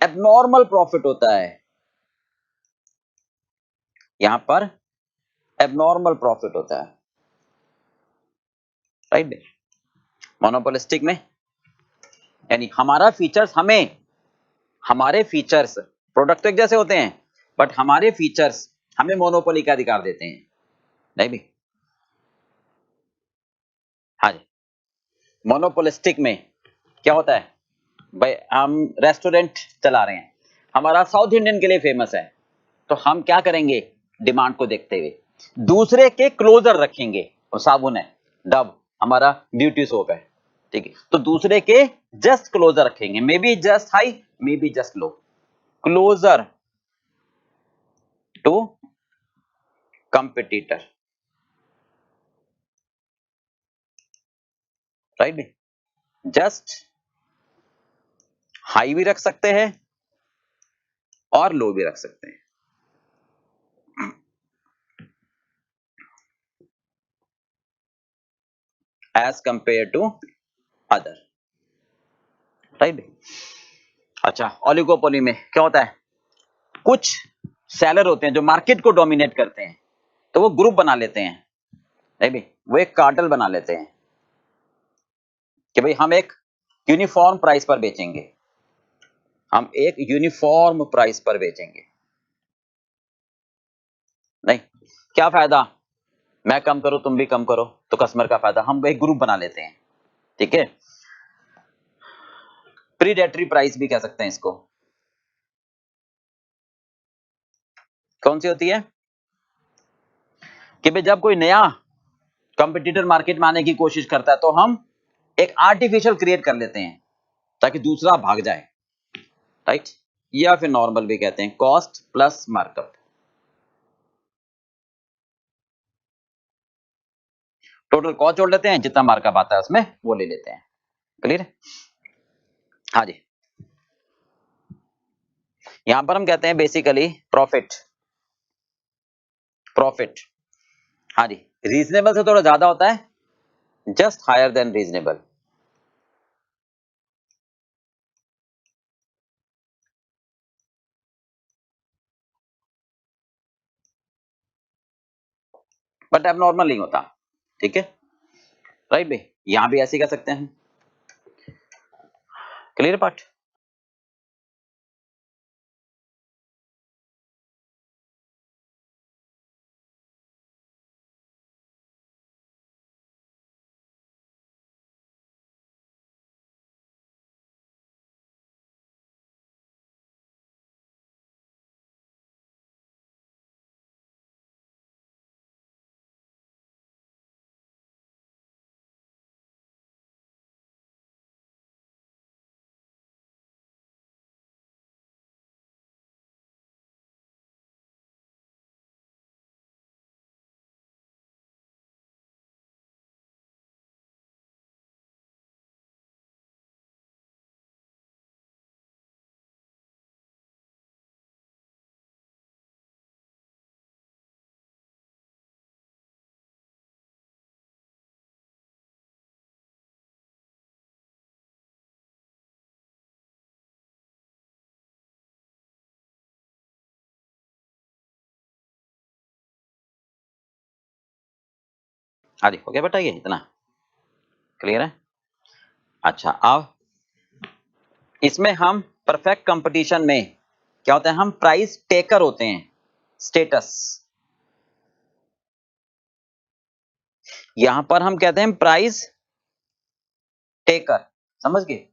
एबनॉर्मल प्रॉफिट होता है, यहाँ पर एबनॉर्मल प्रॉफिट होता है, राइट। मोनोपोलिस्टिक में यानी हमारा फीचर्स, हमारे फीचर्स, प्रोडक्ट तो एक जैसे होते हैं बट हमारे फीचर्स हमें मोनोपोली का अधिकार देते हैं, नहीं भी। हाँ जी, मोनोपोलिस्टिक में क्या होता है भाई, हम रेस्टोरेंट चला रहे हैं, हमारा साउथ इंडियन के लिए फेमस है, तो हम क्या करेंगे, डिमांड को देखते हुए दूसरे के क्लोजर रखेंगे, और साबुन है डब, हमारा ब्यूटी सोप है, ठीक है, तो दूसरे के जस्ट क्लोजर रखेंगे, may be just high, may be just low, closer to competitor, right. Just high भी रख सकते हैं और लो भी रख सकते हैं, as compare to other, right. अच्छा, ओलिगोपोली में क्या होता है, कुछ सेलर होते हैं जो मार्केट को डोमिनेट करते हैं, तो वो ग्रुप बना लेते हैं, नहीं भी, वो एक कार्टेल बना लेते हैं कि भाई हम एक यूनिफॉर्म प्राइस पर बेचेंगे, हम एक यूनिफॉर्म प्राइस पर बेचेंगे, नहीं, क्या फायदा, मैं कम करूं तुम भी कम करो तो कस्टमर का फायदा, हम एक ग्रुप बना लेते हैं, ठीक है। प्रीडेटरी प्राइस भी कह सकते हैं इसको, कौन सी होती है कि भाई जब कोई नया कंपटीटर मार्केट में आने की कोशिश करता है तो हम एक आर्टिफिशियल क्रिएट कर लेते हैं ताकि दूसरा भाग जाए, राइट, या फिर नॉर्मल भी कहते हैं, cost plus markup, total cost जोड़ लेते हैं, जितना मार्कअप आता है उसमें वो ले लेते हैं, क्लियर है। हाँ जी, यहां पर हम कहते हैं बेसिकली प्रॉफिट, प्रॉफिट, हाँ जी, रीजनेबल से थोड़ा ज्यादा होता है, just higher than reasonable, but अब नॉर्मल नहीं होता, ठीक है, राइट भाई, यहां भी ऐसे ही कर सकते हैं, क्लियर पार्ट। हाँ जी, हो गया बेटा, ये इतना क्लियर है। अच्छा, अब इसमें हम परफेक्ट कंपटीशन में क्या होता है, हम प्राइस टेकर होते हैं, स्टेटस। यहां पर हम कहते हैं प्राइस टेकर, समझ गए,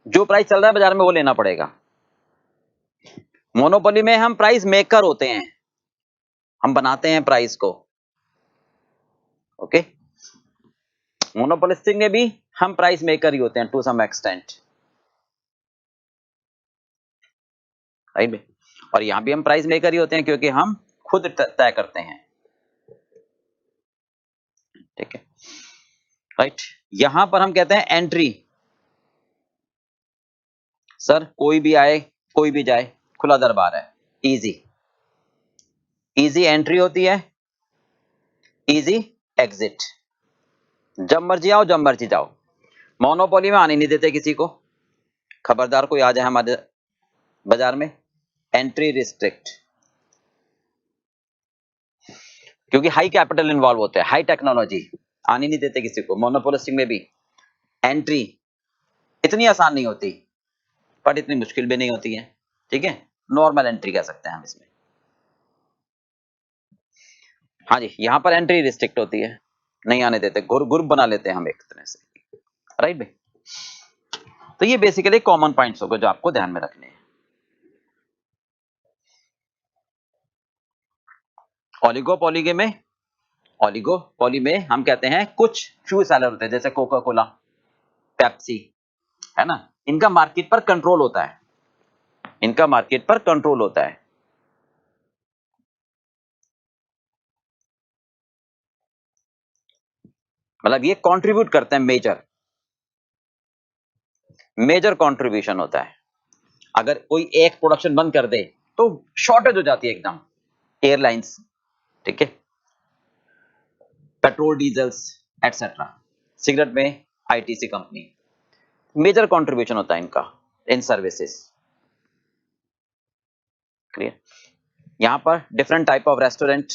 जो प्राइस चल रहा है बाजार में वो लेना पड़ेगा। मोनोपोली में हम प्राइस मेकर होते हैं, हम बनाते हैं प्राइस को, ओके। मोनोपोलिस्टिक में भी हम प्राइस मेकर ही होते हैं टू सम एक्सटेंट, राइट। और यहां भी हम प्राइस मेकर ही होते हैं क्योंकि हम खुद तय करते हैं, ठीक है, राइट। यहां पर हम कहते हैं एंट्री, सर कोई भी आए कोई भी जाए, खुला दरबार है, इजी, इजी एंट्री होती है, इजी एग्जिट, जब मर्जी आओ जब मर्जी जाओ। मोनोपोली में आने नहीं देते किसी को, खबरदार कोई आ जाए हमारे बाजार में, एंट्री रिस्ट्रिक्ट, क्योंकि हाई कैपिटल इन्वॉल्व होते हैं, हाई टेक्नोलॉजी, आने नहीं देते किसी को। मोनोपोलिस्टिक में भी एंट्री इतनी आसान नहीं होती, बट इतनी मुश्किल भी नहीं होती है, ठीक है, नॉर्मल एंट्री कह सकते हैं हम इसमें। हाँ जी, यहां पर एंट्री रिस्ट्रिक्ट होती है, नहीं आने देते, ग्रुप बना लेते हैं हम एक तरह से, राइट भाई। तो ये बेसिकली कॉमन पॉइंट्स होगा जो आपको ध्यान में रखने हैं। ओलिगोपोली में, ओलिगोपोली में हम कहते हैं कुछ फ्यू सेलर होते हैं, जैसे कोका कोला, पेप्सी, है ना, इनका मार्केट पर कंट्रोल होता है, इनका मार्केट पर कंट्रोल होता है। मतलब ये कंट्रीब्यूट करते हैं, मेजर मेजर कंट्रीब्यूशन होता है। अगर कोई एक प्रोडक्शन बंद कर दे तो शॉर्टेज हो जाती है एकदम, एयरलाइंस, ठीक है, पेट्रोल डीजल्स एटसेट्रा, सिगरेट में आईटीसी कंपनी, मेजर कंट्रीब्यूशन होता है इनका इन सर्विसेज, क्लियर। यहां पर डिफरेंट टाइप ऑफ रेस्टोरेंट,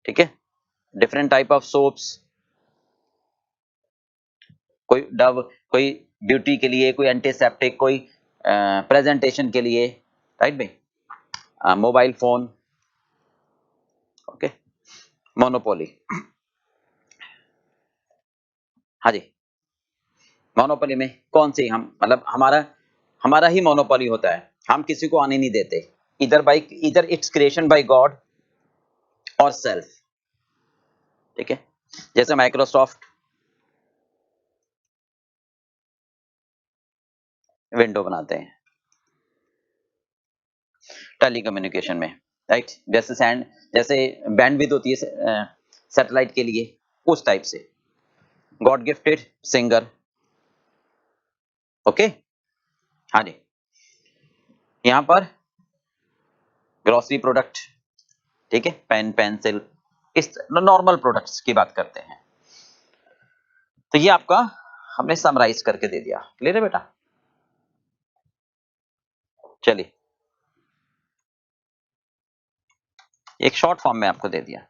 ठीक है, डिफरेंट टाइप ऑफ सोप्स, कोई डव, कोई ब्यूटी के लिए, कोई एंटीसेप्टिक, कोई प्रेजेंटेशन के लिए, राइट भाई, मोबाइल फोन, ओके। मोनोपोली, हाँ जी, मोनोपोली में कौन सी हम, मतलब हमारा हमारा ही मोनोपोली होता है, हम किसी को आने नहीं देते, इधर इट्स क्रिएशन बाय गॉड और सेल्फ, ठीक है। जैसे माइक्रोसॉफ्ट विंडो बनाते हैं टेलीकम्युनिकेशन में, राइट, जैसे बैंडविड्थ होती है सैटेलाइट के लिए, उस टाइप से, गॉड गिफ्टेड सिंगर, ओके। हाँ जी, यहां पर ग्रोसरी प्रोडक्ट, ठीक है, पेन पेंसिल, इस नॉर्मल प्रोडक्ट्स की बात करते हैं। तो ये आपका हमने समराइज करके दे दिया, क्लियर है बेटा। चलिए, एक शॉर्ट फॉर्म में आपको दे दिया।